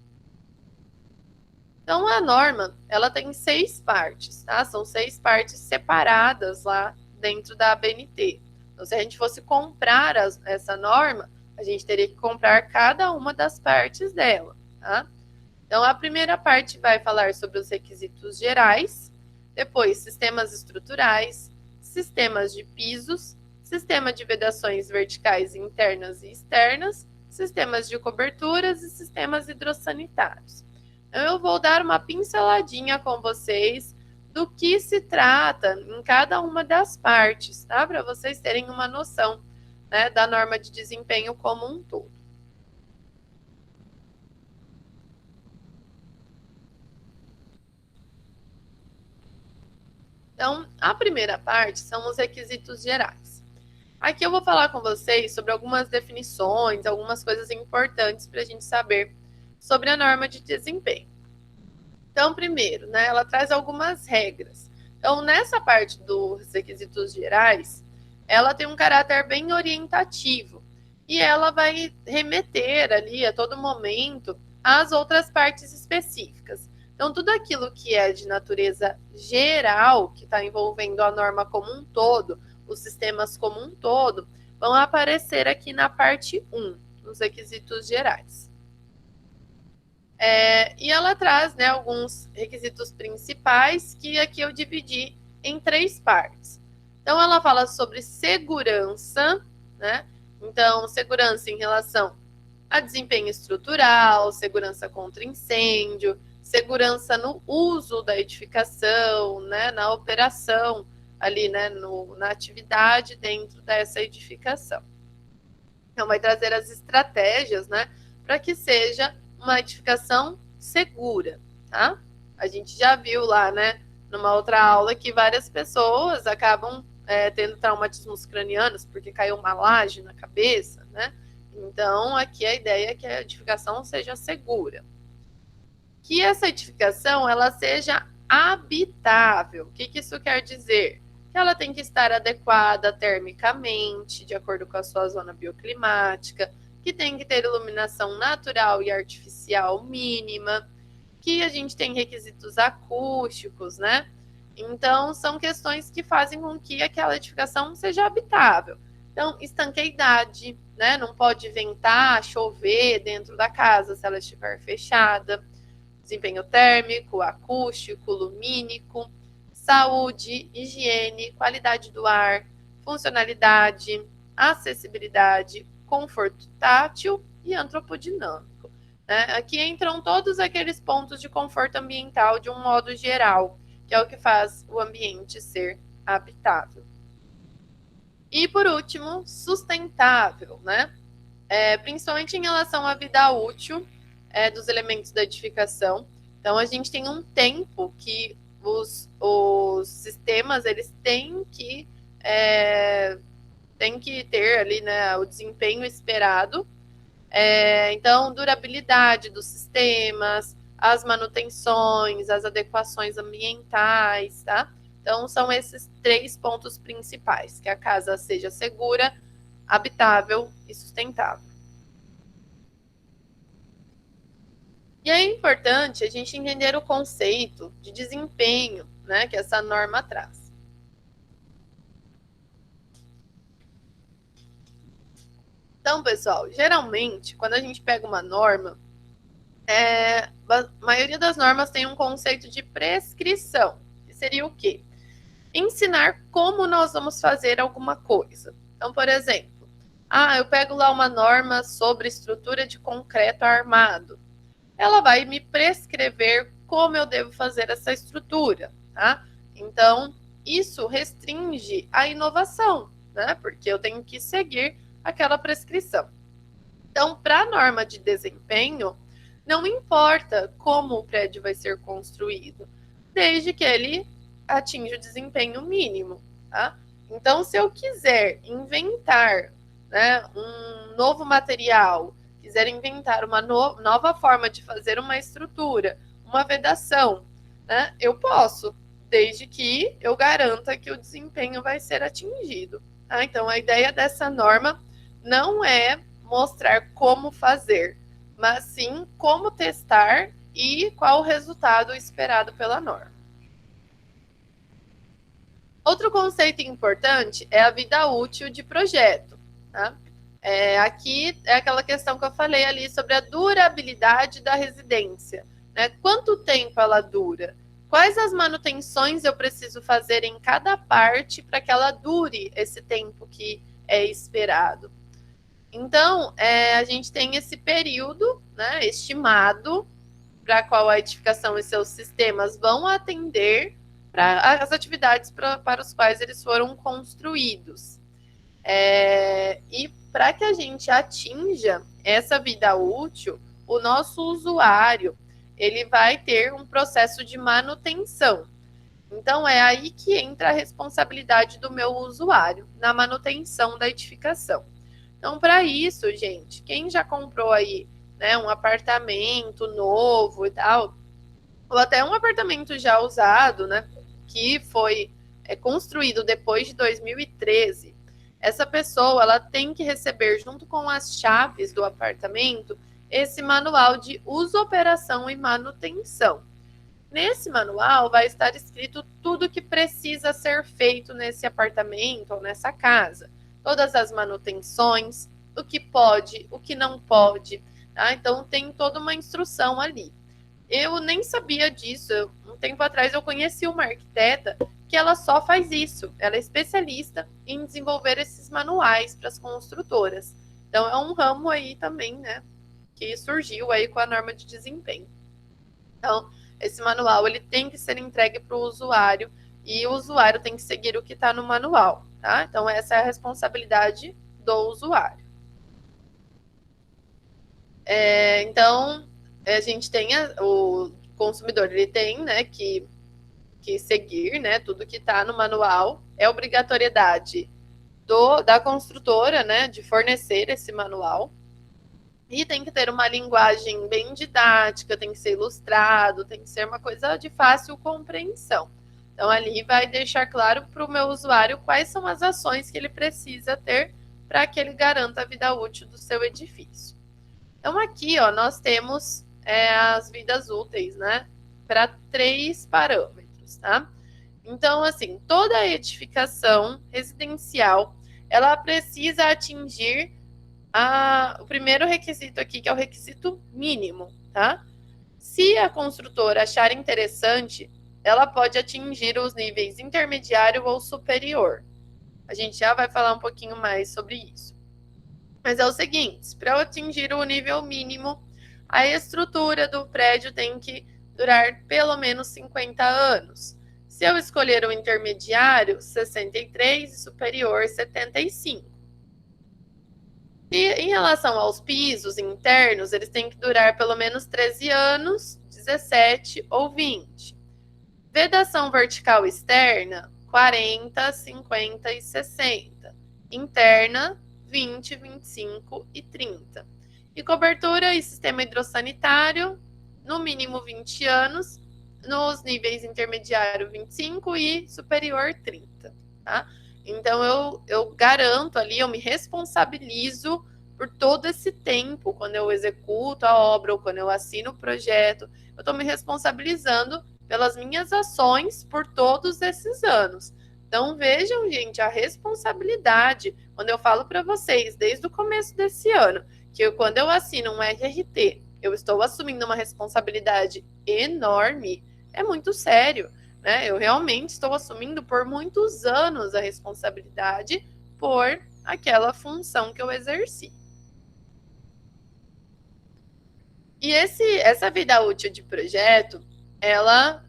Então, a norma, ela tem 6 partes, tá? São 6 partes separadas lá dentro da ABNT. Então, se a gente fosse comprar essa norma, a gente teria que comprar cada uma das partes dela, tá? Então, a primeira parte vai falar sobre os requisitos gerais, depois sistemas estruturais, sistemas de pisos, sistema de vedações verticais internas e externas, sistemas de coberturas e sistemas hidrossanitários. Então, eu vou dar uma pinceladinha com vocês do que se trata em cada uma das partes, tá? Para vocês terem uma noção, né, da norma de desempenho como um todo. Então, a primeira parte são os requisitos gerais. Aqui eu vou falar com vocês sobre algumas definições, algumas coisas importantes para a gente saber sobre a norma de desempenho. Então, primeiro, né, ela traz algumas regras. Então, nessa parte dos requisitos gerais, ela tem um caráter bem orientativo e ela vai remeter ali a todo momento às outras partes específicas. Então, tudo aquilo que é de natureza geral, que está envolvendo a norma como um todo, os sistemas como um todo, vão aparecer aqui na parte 1, nos requisitos gerais. E ela traz, né, alguns requisitos principais que aqui eu dividi em 3 partes. Então, ela fala sobre segurança, né? Então, segurança em relação a desempenho estrutural, segurança contra incêndio, segurança no uso da edificação, né, na operação ali, né, na atividade dentro dessa edificação. Então, vai trazer as estratégias, né, para que seja uma edificação segura, tá? A gente já viu lá, né, numa outra aula, que várias pessoas acabam tendo traumatismos cranianos porque caiu uma laje na cabeça, né? Então, aqui a ideia é que a edificação seja segura. Que essa edificação, ela seja habitável. O que isso quer dizer? Que ela tem que estar adequada termicamente, de acordo com a sua zona bioclimática, que tem que ter iluminação natural e artificial mínima, que a gente tem requisitos acústicos, né? Então, são questões que fazem com que aquela edificação seja habitável. Então, estanqueidade, né? Não pode ventar, chover dentro da casa se ela estiver fechada. Desempenho térmico, acústico, lumínico, saúde, higiene, qualidade do ar, funcionalidade, acessibilidade, conforto tátil e antropodinâmico. Né? Aqui entram todos aqueles pontos de conforto ambiental de um modo geral, que é o que faz o ambiente ser habitável. E por último, sustentável, né? Principalmente em relação à vida útil dos elementos da edificação. Então a gente tem um tempo que os sistemas eles têm que ter ali, né, o desempenho esperado. Então, durabilidade dos sistemas, as manutenções, as adequações ambientais, tá? Então, são esses 3 pontos principais, que a casa seja segura, habitável e sustentável. E é importante a gente entender o conceito de desempenho, né, que essa norma traz. Então, pessoal, geralmente, quando a gente pega uma norma, a maioria das normas tem um conceito de prescrição, que seria o quê? Ensinar como nós vamos fazer alguma coisa. Então, por exemplo, eu pego lá uma norma sobre estrutura de concreto armado. Ela vai me prescrever como eu devo fazer essa estrutura, tá? Então, isso restringe a inovação, né? Porque eu tenho que seguir aquela prescrição. Então, para a norma de desempenho, não importa como o prédio vai ser construído, desde que ele atinja o desempenho mínimo, tá? Então, se eu quiser inventar, né, um novo material, quiser inventar uma nova forma de fazer uma estrutura, uma vedação, né, eu posso, desde que eu garanta que o desempenho vai ser atingido. Tá? Então, a ideia dessa norma não é mostrar como fazer, mas sim como testar e qual o resultado esperado pela norma. Outro conceito importante é a vida útil de projeto. Tá? Aqui é aquela questão que eu falei ali sobre a durabilidade da residência. Né? Quanto tempo ela dura? Quais as manutenções eu preciso fazer em cada parte para que ela dure esse tempo que é esperado? Então, a gente tem esse período, né, estimado para qual a edificação e seus sistemas vão atender para as atividades para os quais eles foram construídos. E para que a gente atinja essa vida útil, o nosso usuário ele vai ter um processo de manutenção. Então, é aí que entra a responsabilidade do meu usuário na manutenção da edificação. Então, para isso, gente, quem já comprou aí, né, um apartamento novo e tal, ou até um apartamento já usado, né, que foi construído depois de 2013, essa pessoa ela tem que receber, junto com as chaves do apartamento, esse manual de uso, operação e manutenção. Nesse manual vai estar escrito tudo que precisa ser feito nesse apartamento ou nessa casa. Todas as manutenções, o que pode, o que não pode. Tá? Então, tem toda uma instrução ali. Eu nem sabia disso. Um tempo atrás eu conheci uma arquiteta que ela só faz isso. Ela é especialista em desenvolver esses manuais para as construtoras. Então, é um ramo aí também, né, que surgiu aí com a norma de desempenho. Então, esse manual ele tem que ser entregue para o usuário e o usuário tem que seguir o que está no manual, tá? Então, essa é a responsabilidade do usuário. Então, a gente tem o consumidor, ele tem, né, que seguir, né, tudo que está no manual. É obrigatoriedade da construtora, né, de fornecer esse manual. E tem que ter uma linguagem bem didática, tem que ser ilustrado, tem que ser uma coisa de fácil compreensão. Então, ali vai deixar claro para o meu usuário quais são as ações que ele precisa ter para que ele garanta a vida útil do seu edifício. Então, aqui, ó, nós temos as vidas úteis, né, para 3 parâmetros, tá? Então, assim, toda edificação residencial, ela precisa atingir o primeiro requisito aqui, que é o requisito mínimo, tá? Se a construtora achar interessante, ela pode atingir os níveis intermediário ou superior. A gente já vai falar um pouquinho mais sobre isso. Mas é o seguinte, para eu atingir o nível mínimo, a estrutura do prédio tem que durar pelo menos 50 anos. Se eu escolher o intermediário, 63 e superior, 75. E em relação aos pisos internos, eles têm que durar pelo menos 13 anos, 17 ou 20. Vedação vertical externa, 40, 50 e 60. Interna, 20, 25 e 30. E cobertura e sistema hidrossanitário, no mínimo 20 anos, nos níveis intermediário 25 e superior 30, tá? Então eu garanto ali, eu me responsabilizo por todo esse tempo, quando eu executo a obra ou quando eu assino o projeto, eu estou me responsabilizando pelas minhas ações por todos esses anos. Então vejam, gente, a responsabilidade. Quando eu falo para vocês, desde o começo desse ano, que quando eu assino um RRT, eu estou assumindo uma responsabilidade enorme, é muito sério, né? Eu realmente estou assumindo por muitos anos a responsabilidade por aquela função que eu exerci. E essa vida útil de projeto, ela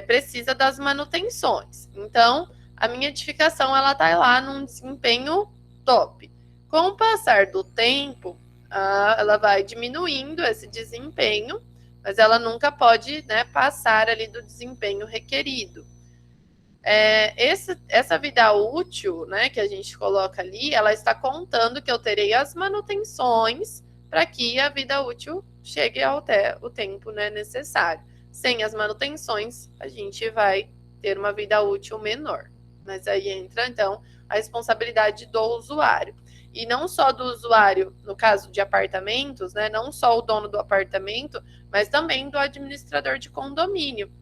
precisa das manutenções. Então, a minha edificação ela está lá num desempenho top. Com o passar do tempo, ela vai diminuindo esse desempenho, mas ela nunca pode, né, passar ali do desempenho requerido. Essa vida útil, né, que a gente coloca ali, ela está contando que eu terei as manutenções para que a vida útil chegue até o tempo, né, necessário. Sem as manutenções, a gente vai ter uma vida útil menor. Mas aí entra, então, a responsabilidade do usuário. E não só do usuário, no caso de apartamentos, né, não só o dono do apartamento, mas também do administrador de condomínio.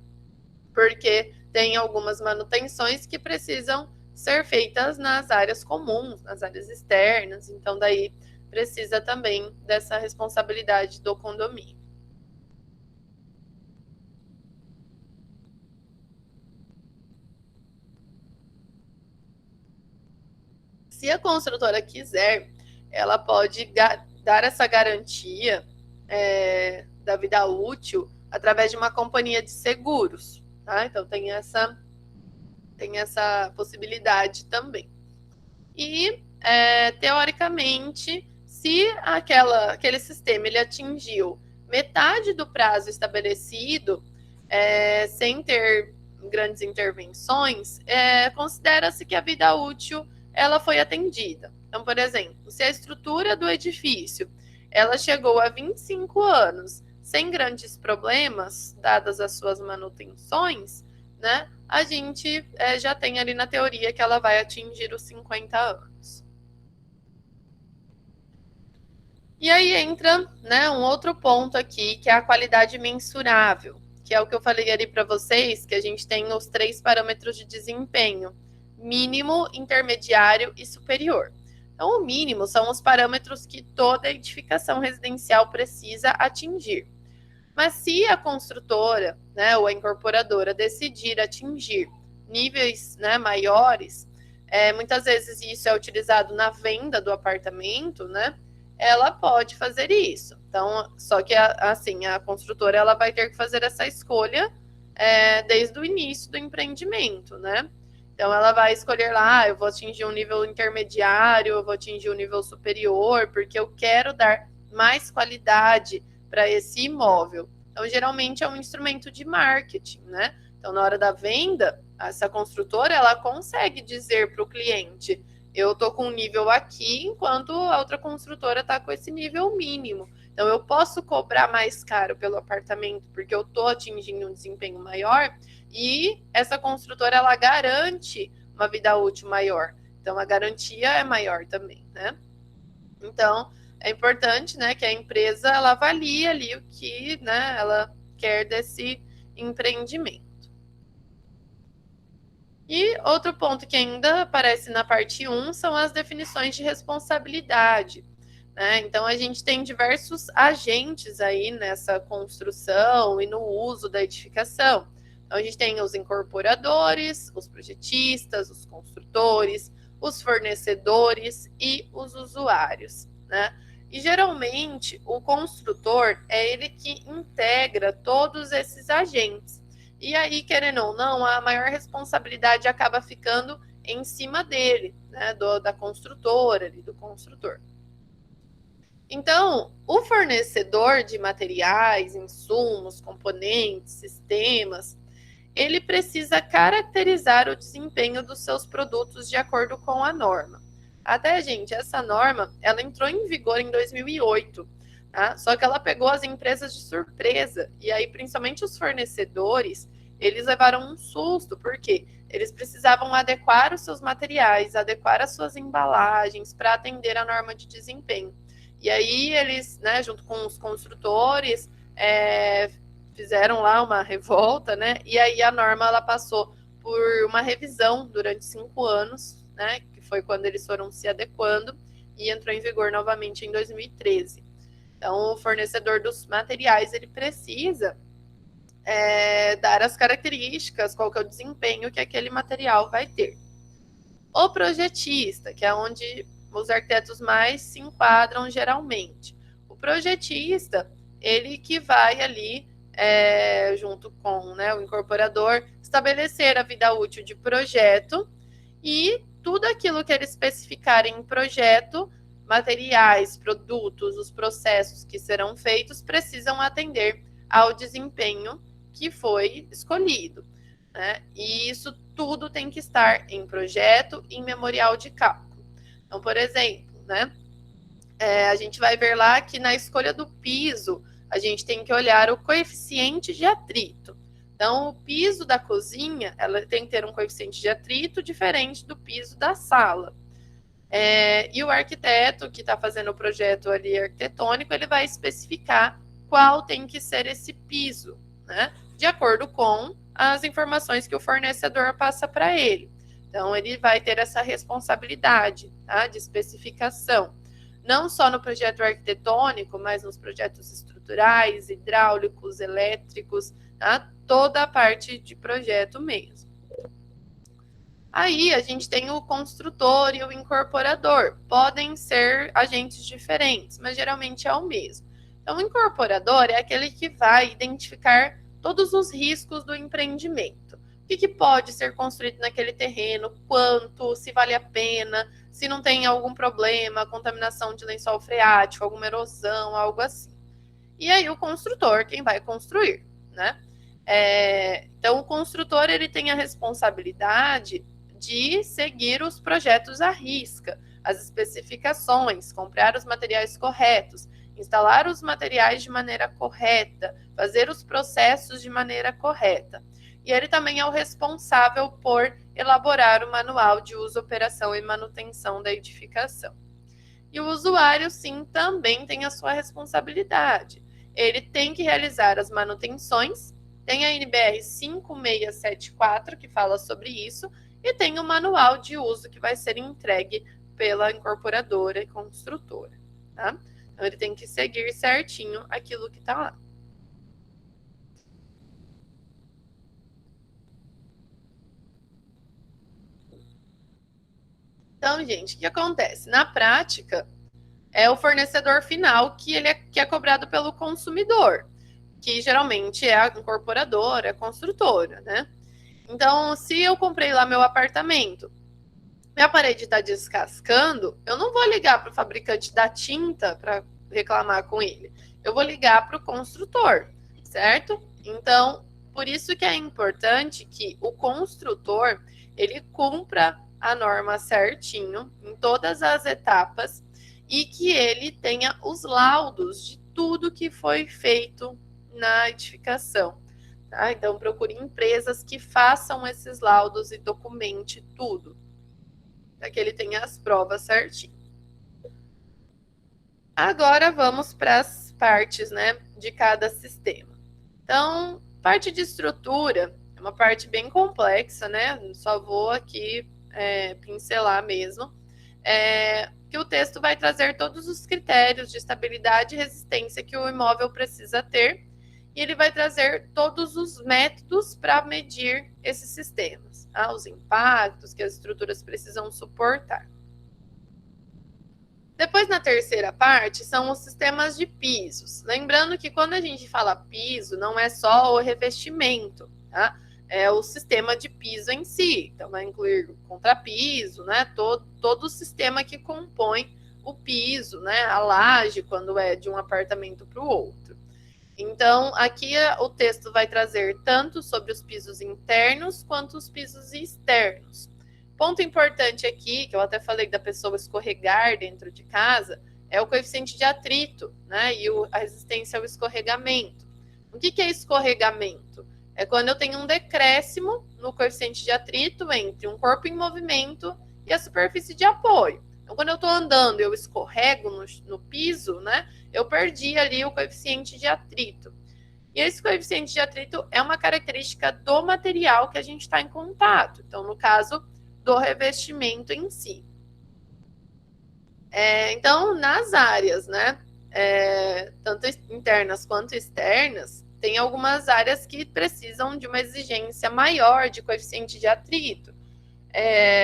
Porque tem algumas manutenções que precisam ser feitas nas áreas comuns, nas áreas externas, então daí precisa também dessa responsabilidade do condomínio. Se a construtora quiser, ela pode dar essa garantia da vida útil através de uma companhia de seguros, tá? Então tem essa possibilidade também. E, teoricamente, se aquele sistema ele atingiu metade do prazo estabelecido, sem ter grandes intervenções, considera-se que a vida útil ela foi atendida. Então, por exemplo, se a estrutura do edifício ela chegou a 25 anos sem grandes problemas, dadas as suas manutenções, né, a gente já tem ali na teoria que ela vai atingir os 50 anos. E aí entra, né, um outro ponto aqui, que é a qualidade mensurável, que é o que eu falei ali para vocês, que a gente tem os 3 parâmetros de desempenho: mínimo, intermediário e superior. Então, o mínimo são os parâmetros que toda edificação residencial precisa atingir. Mas se a construtora, né, ou a incorporadora decidir atingir níveis, né, maiores, muitas vezes isso é utilizado na venda do apartamento, né? Ela pode fazer isso. Então, só que assim, a construtora ela vai ter que fazer essa escolha desde o início do empreendimento, né? Então, ela vai escolher lá, eu vou atingir um nível intermediário, eu vou atingir um nível superior, porque eu quero dar mais qualidade para esse imóvel. Então, geralmente é um instrumento de marketing, né? Então, na hora da venda, essa construtora ela consegue dizer para o cliente: eu estou com um nível aqui, enquanto a outra construtora está com esse nível mínimo. Então, eu posso cobrar mais caro pelo apartamento porque eu estou atingindo um desempenho maior, e essa construtora ela garante uma vida útil maior. Então, a garantia é maior também, né? Então, é importante, né, que a empresa ela avalie ali o que, né, ela quer desse empreendimento. E outro ponto que ainda aparece na parte 1 são as definições de responsabilidade. Então, a gente tem diversos agentes aí nessa construção e no uso da edificação. Então, a gente tem os incorporadores, os projetistas, os construtores, os fornecedores e os usuários. E, geralmente, o construtor é ele que integra todos esses agentes. E aí, querendo ou não, a maior responsabilidade acaba ficando em cima dele, da construtora e do construtor. Então, o fornecedor de materiais, insumos, componentes, sistemas, ele precisa caracterizar o desempenho dos seus produtos de acordo com a norma. Até, gente, essa norma, ela entrou em vigor em 2008, tá? Só que ela pegou as empresas de surpresa. E aí, principalmente os fornecedores, eles levaram um susto, porque eles precisavam adequar os seus materiais, adequar as suas embalagens para atender a norma de desempenho. E aí eles, junto com os construtores, fizeram lá uma revolta, e aí a norma ela passou por uma revisão durante 5 anos, que foi quando eles foram se adequando, e entrou em vigor novamente em 2013. Então, o fornecedor dos materiais, ele precisa dar as características, qual que é o desempenho que aquele material vai ter. O projetista, que é onde os arquitetos mais se enquadram geralmente. O projetista, ele que vai ali, junto com o incorporador, estabelecer a vida útil de projeto e tudo aquilo que ele especificar em projeto, materiais, produtos, os processos que serão feitos, precisam atender ao desempenho que foi escolhido. E isso tudo tem que estar em projeto e em memorial de cálculo. Então, por exemplo, a gente vai ver lá que na escolha do piso, a gente tem que olhar o coeficiente de atrito. Então, o piso da cozinha, ela tem que ter um coeficiente de atrito diferente do piso da sala. E o arquiteto que está fazendo o projeto ali arquitetônico, ele vai especificar qual tem que ser esse piso, de acordo com as informações que o fornecedor passa para ele. Então, ele vai ter essa responsabilidade, de especificação. Não só no projeto arquitetônico, mas nos projetos estruturais, hidráulicos, elétricos, toda a parte de projeto mesmo. Aí, a gente tem o construtor e o incorporador. Podem ser agentes diferentes, mas geralmente é o mesmo. Então, o incorporador é aquele que vai identificar todos os riscos do empreendimento. O que pode ser construído naquele terreno, quanto, se vale a pena, se não tem algum problema, contaminação de lençol freático, alguma erosão, algo assim. E aí o construtor, quem vai construir, Então, o construtor, ele tem a responsabilidade de seguir os projetos à risca, as especificações, comprar os materiais corretos, instalar os materiais de maneira correta, fazer os processos de maneira correta. E ele também é o responsável por elaborar o manual de uso, operação e manutenção da edificação. E o usuário, sim, também tem a sua responsabilidade. Ele tem que realizar as manutenções, tem a NBR 5674, que fala sobre isso, e tem o manual de uso que vai ser entregue pela incorporadora e construtora. Tá? Então, ele tem que seguir certinho aquilo que está lá. Então, gente, o que acontece? Na prática, é o fornecedor final que é cobrado pelo consumidor, que geralmente é a incorporadora, a construtora, Então, se eu comprei lá meu apartamento, minha parede está descascando, eu não vou ligar para o fabricante da tinta para reclamar com ele. Eu vou ligar para o construtor, certo? Então, por isso que é importante que o construtor, ele cumpra a norma certinho em todas as etapas e que ele tenha os laudos de tudo que foi feito na edificação. Tá? Então, procure empresas que façam esses laudos e documente tudo, para que ele tenha as provas certinho. Agora, vamos para as partes de cada sistema. Então, parte de estrutura, É uma parte bem complexa, né? Só vou aqui pincelar mesmo. Que o texto vai trazer todos os critérios de estabilidade e resistência que o imóvel precisa ter, e ele vai trazer todos os métodos para medir esses sistemas, tá? Os impactos que as estruturas precisam suportar. Depois, na terceira parte, são os sistemas de pisos. Lembrando que quando a gente fala piso, não é só o revestimento, tá? É o sistema de piso em si. Então, vai incluir o contrapiso, né? Todo o sistema que compõe o piso, né? A laje, quando é de um apartamento para o outro. Então, aqui o texto vai trazer tanto sobre os pisos internos quanto os pisos externos. Ponto importante aqui, que eu até falei da pessoa escorregar dentro de casa, é o coeficiente de atrito, né? E a resistência ao escorregamento. O que é escorregamento? É quando eu tenho um decréscimo no coeficiente de atrito entre um corpo em movimento e a superfície de apoio. Então, quando eu estou andando e eu escorrego no piso, né? Eu perdi ali o coeficiente de atrito. E esse coeficiente de atrito é uma característica do material que a gente está em contato. Então, no caso do revestimento em si. Então, nas áreas, né, tanto internas quanto externas, tem algumas áreas que precisam de uma exigência maior de coeficiente de atrito.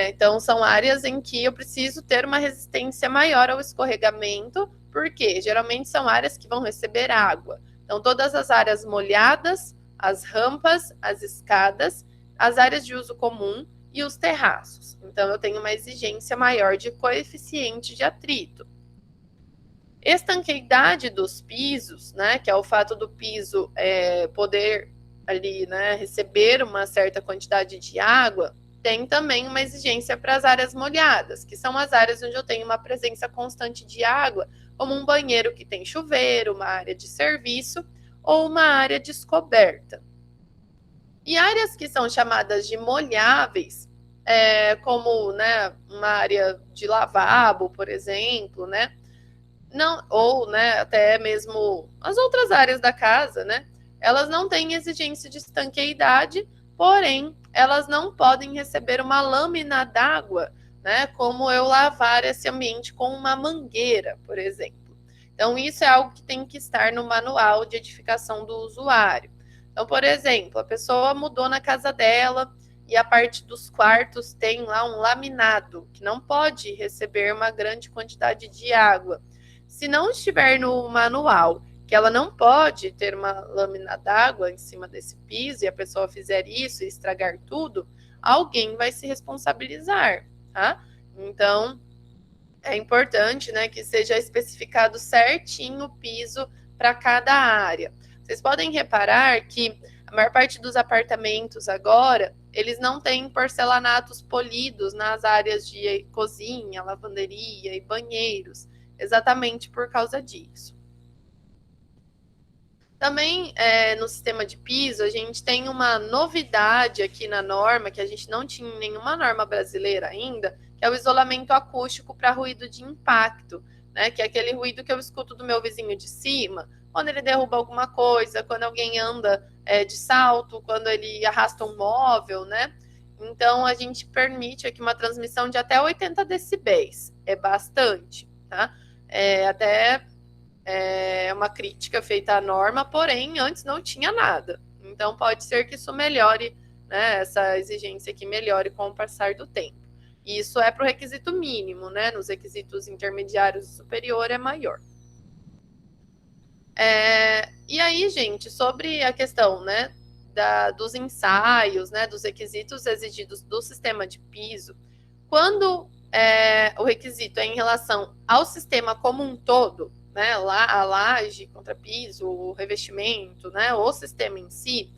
Então, são áreas em que eu preciso ter uma resistência maior ao escorregamento, porque geralmente são áreas que vão receber água. Então, todas as áreas molhadas, as rampas, as escadas, as áreas de uso comum e os terraços. Então, eu tenho uma exigência maior de coeficiente de atrito. Estanqueidade dos pisos, né, que é o fato do piso poder ali, né, receber uma certa quantidade de água, tem também uma exigência para as áreas molhadas, que são as áreas onde eu tenho uma presença constante de água, como um banheiro que tem chuveiro, uma área de serviço ou uma área descoberta. E áreas que são chamadas de molháveis, como, né, uma área de lavabo, por exemplo, né? Não, ou, né, até mesmo as outras áreas da casa, né? Elas não têm exigência de estanqueidade, porém, elas não podem receber uma lâmina d'água, né? Como eu lavar esse ambiente com uma mangueira, por exemplo. Então, isso é algo que tem que estar no manual de edificação do usuário. Então, por exemplo, a pessoa mudou na casa dela e a parte dos quartos tem lá um laminado, que não pode receber uma grande quantidade de água. Se não estiver no manual que ela não pode ter uma lâmina d'água em cima desse piso e a pessoa fizer isso e estragar tudo, alguém vai se responsabilizar, tá? Então, é importante, né, que seja especificado certinho o piso para cada área. Vocês podem reparar que a maior parte dos apartamentos agora, eles não têm porcelanatos polidos nas áreas de cozinha, lavanderia e banheiros, exatamente por causa disso. Também no sistema de piso, a gente tem uma novidade aqui na norma, que a gente não tinha em nenhuma norma brasileira ainda, que é o isolamento acústico para ruído de impacto, né? Que é aquele ruído que eu escuto do meu vizinho de cima, quando ele derruba alguma coisa, quando alguém anda de salto, quando ele arrasta um móvel, né? Então, a gente permite aqui uma transmissão de até 80 decibéis. É bastante, tá? Até uma crítica feita à norma, porém, antes não tinha nada. Então, pode ser que isso melhore, né? Essa exigência aqui melhore com o passar do tempo. E isso é para o requisito mínimo, né? Nos requisitos intermediários e superior é maior. E aí, gente, sobre a questão, né, dos ensaios, né, dos requisitos exigidos do sistema de piso, quando o requisito é em relação ao sistema como um todo, né, a laje, contrapiso, o revestimento, né, o sistema em si,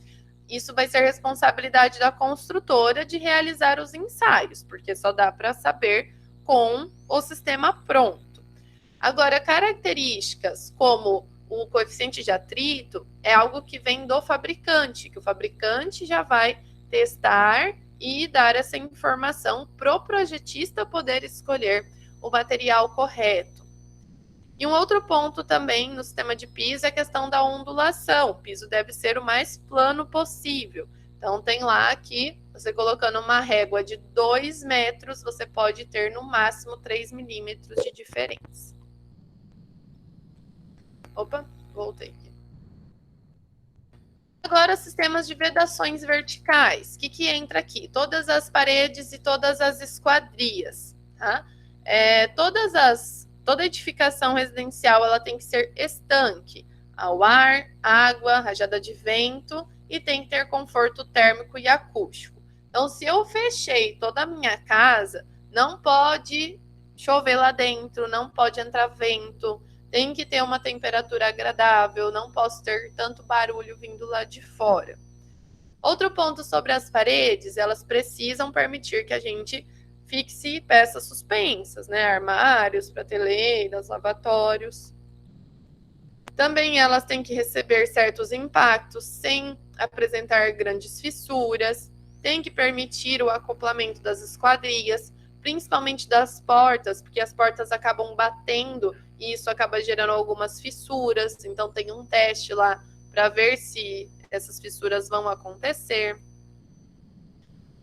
isso vai ser responsabilidade da construtora de realizar os ensaios, porque só dá para saber com o sistema pronto. Agora, características como o coeficiente de atrito é algo que vem do fabricante, que o fabricante já vai testar e dar essa informação para o projetista poder escolher o material correto. E um outro ponto também no sistema de piso é a questão da ondulação. O piso deve ser o mais plano possível, Então, tem lá que você colocando uma régua de 2 metros, você pode ter no máximo 3 milímetros de diferença. Opa, voltei aqui. Agora, sistemas de vedações verticais. O que entra aqui? Todas as paredes e todas as esquadrias. Tá? Toda edificação residencial ela tem que ser estanque ao ar, água, rajada de vento e tem que ter conforto térmico e acústico. Então, se eu fechei toda a minha casa, não pode chover lá dentro, não pode entrar vento, tem que ter uma temperatura agradável, não posso ter tanto barulho vindo lá de fora. Outro ponto sobre as paredes, elas precisam permitir que a gente fixe peças suspensas, né? Armários, prateleiras, lavatórios. Também elas têm que receber certos impactos sem apresentar grandes fissuras, tem que permitir o acoplamento das esquadrias, principalmente das portas, porque as portas acabam batendo e isso acaba gerando algumas fissuras. Então tem um teste lá para ver se essas fissuras vão acontecer.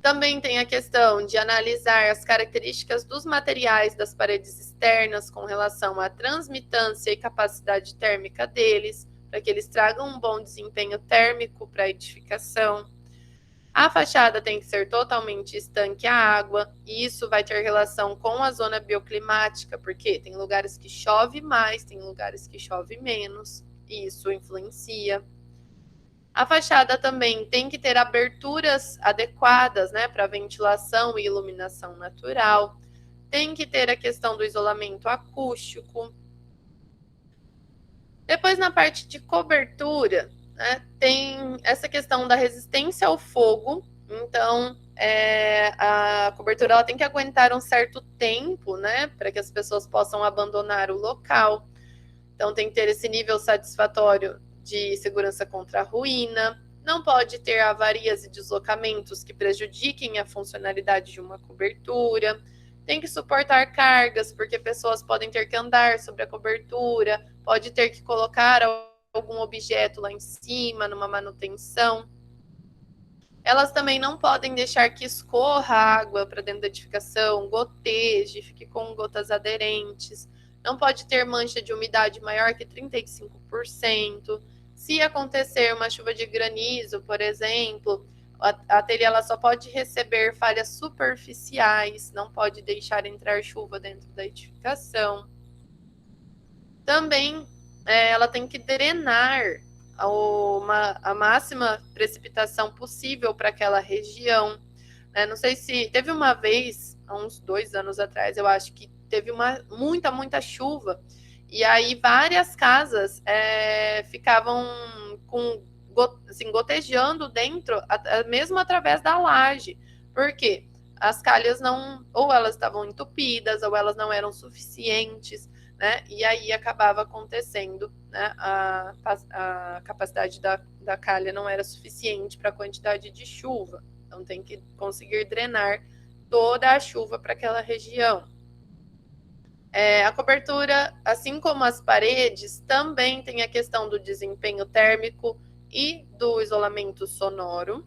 Também tem a questão de analisar as características dos materiais das paredes externas com relação à transmitância e capacidade térmica deles, para que eles tragam um bom desempenho térmico para a edificação. A fachada tem que ser totalmente estanque à água, e isso vai ter relação com a zona bioclimática, porque tem lugares que chove mais, tem lugares que chove menos, e isso influencia. A fachada também tem que ter aberturas adequadas, né, para ventilação e iluminação natural. Tem que ter a questão do isolamento acústico. Depois, na parte de cobertura, né, tem essa questão da resistência ao fogo. Então, a cobertura ela tem que aguentar um certo tempo, né, para que as pessoas possam abandonar o local. Então, tem que ter esse nível satisfatório de segurança contra a ruína. Não pode ter avarias e deslocamentos que prejudiquem a funcionalidade de uma cobertura. Tem que suportar cargas, porque pessoas podem ter que andar sobre a cobertura, pode ter que colocar algum objeto lá em cima, numa manutenção. Elas também não podem deixar que escorra água para dentro da edificação, goteje, fique com gotas aderentes. Não pode ter mancha de umidade maior que 35%. Se acontecer uma chuva de granizo, por exemplo, a telha ela só pode receber falhas superficiais, não pode deixar entrar chuva dentro da edificação. Também ela tem que drenar a máxima precipitação possível para aquela região. Não sei se teve uma vez, há uns 2 anos atrás, eu acho que teve muita chuva, e aí várias casas ficavam assim, gotejando dentro, mesmo através da laje. Por quê? As calhas ou elas estavam entupidas, ou elas não eram suficientes, né? E aí acabava acontecendo, né? A capacidade da calha não era suficiente para a quantidade de chuva. Então tem que conseguir drenar toda a chuva para aquela região. A cobertura, assim como as paredes, também tem a questão do desempenho térmico e do isolamento sonoro.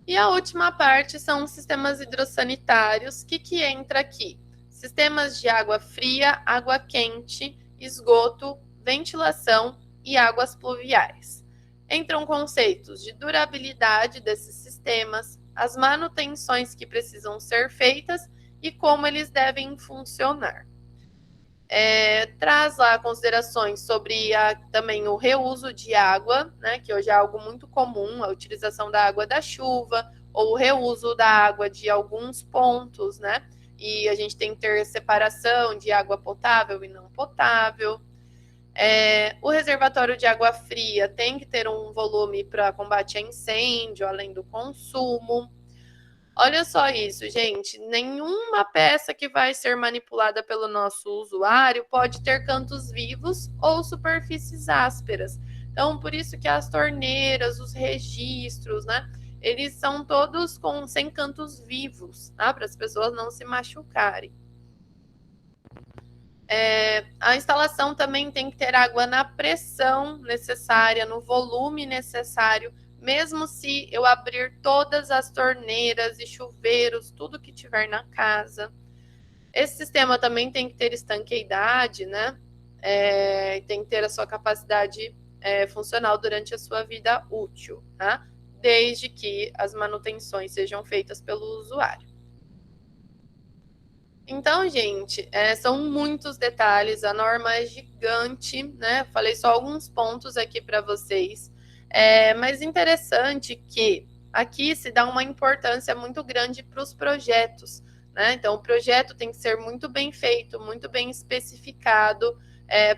E a última parte são os sistemas hidrossanitários. O que entra aqui? Sistemas de água fria, água quente, esgoto, ventilação e águas pluviais. Entram conceitos de durabilidade desses sistemas, as manutenções que precisam ser feitas e como eles devem funcionar. Traz lá considerações sobre também o reuso de água, né, que hoje é algo muito comum, a utilização da água da chuva, ou o reuso da água de alguns pontos, né? E a gente tem que ter separação de água potável e não potável. O reservatório de água fria tem que ter um volume para combate a incêndio, além do consumo. Olha só isso, gente. Nenhuma peça que vai ser manipulada pelo nosso usuário pode ter cantos vivos ou superfícies ásperas. Então, por isso que as torneiras, os registros, né? Eles são todos sem cantos vivos, tá? Para as pessoas não se machucarem. A instalação também tem que ter água na pressão necessária, no volume necessário, mesmo se eu abrir todas as torneiras e chuveiros, tudo que tiver na casa. Esse sistema também tem que ter estanqueidade, né? Tem que ter a sua capacidade funcional durante a sua vida útil, tá? Desde que as manutenções sejam feitas pelo usuário. Então, gente, são muitos detalhes, a norma é gigante, né? Falei só alguns pontos aqui para vocês, mas interessante que aqui se dá uma importância muito grande para os projetos, né? Então, o projeto tem que ser muito bem feito, muito bem especificado,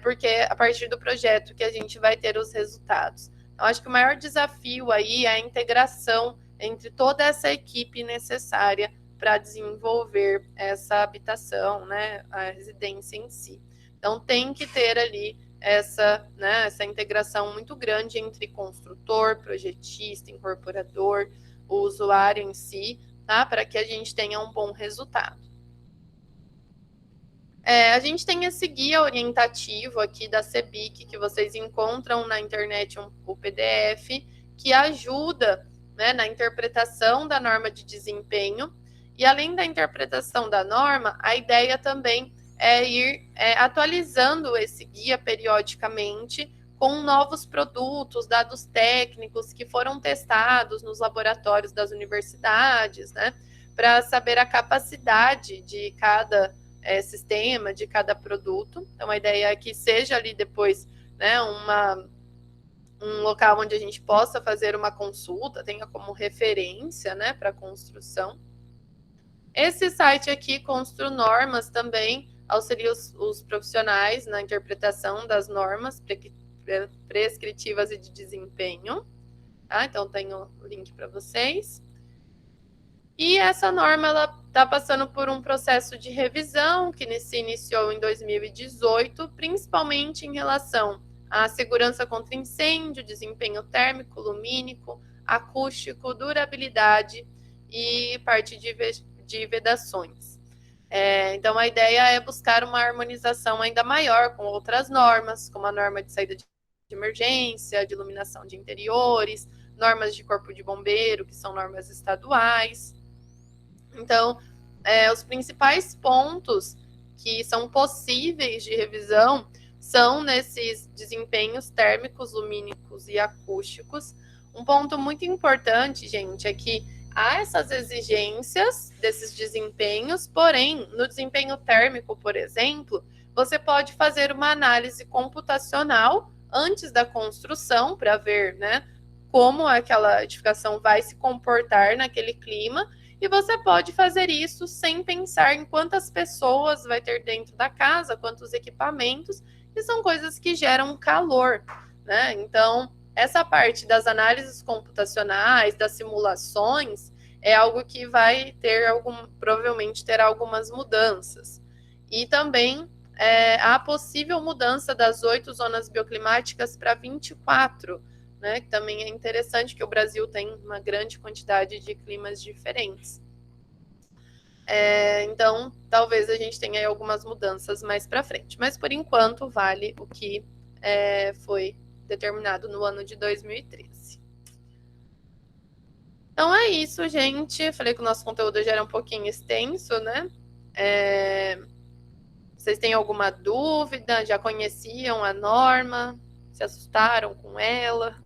porque é a partir do projeto que a gente vai ter os resultados. Eu acho que o maior desafio aí é a integração entre toda essa equipe necessária para desenvolver essa habitação, né, a residência em si. Então, tem que ter ali essa integração muito grande entre construtor, projetista, incorporador, o usuário em si, tá? Para que a gente tenha um bom resultado. A gente tem esse guia orientativo aqui da CEBIC, que vocês encontram na internet, o PDF, que ajuda, né, na interpretação da norma de desempenho. E além da interpretação da norma, a ideia também é ir atualizando esse guia periodicamente com novos produtos, dados técnicos que foram testados nos laboratórios das universidades, né, para saber a capacidade de cada sistema, de cada produto. Então, a ideia é que seja ali depois, né, um local onde a gente possa fazer uma consulta, tenha como referência, né, para a construção. Esse site aqui, Construnormas, também auxilia os profissionais na interpretação das normas prescritivas e de desempenho. Tá? Então, tem o link para vocês. E essa norma está passando por um processo de revisão que se iniciou em 2018, principalmente em relação à segurança contra incêndio, desempenho térmico, lumínico, acústico, durabilidade e parte de vedações. Então, a ideia é buscar uma harmonização ainda maior com outras normas, como a norma de saída de emergência, de iluminação de interiores, normas de corpo de bombeiro, que são normas estaduais. Então, os principais pontos que são possíveis de revisão são nesses desempenhos térmicos, lumínicos e acústicos. Um ponto muito importante, gente, é que há essas exigências desses desempenhos, porém, no desempenho térmico, por exemplo, você pode fazer uma análise computacional antes da construção para ver, né, como aquela edificação vai se comportar naquele clima, e você pode fazer isso sem pensar em quantas pessoas vai ter dentro da casa, quantos equipamentos, e são coisas que geram calor, né? Então, essa parte das análises computacionais, das simulações, é algo que vai ter provavelmente terá algumas mudanças. E também a possível mudança das 8 zonas bioclimáticas para 24, né? Que também é interessante que o Brasil tem uma grande quantidade de climas diferentes. Então, talvez a gente tenha aí algumas mudanças mais para frente. Mas, por enquanto, vale o que foi determinado no ano de 2013. Então é isso, gente. Falei que o nosso conteúdo já era um pouquinho extenso, né? Vocês têm alguma dúvida? Já conheciam a norma? Se assustaram com ela?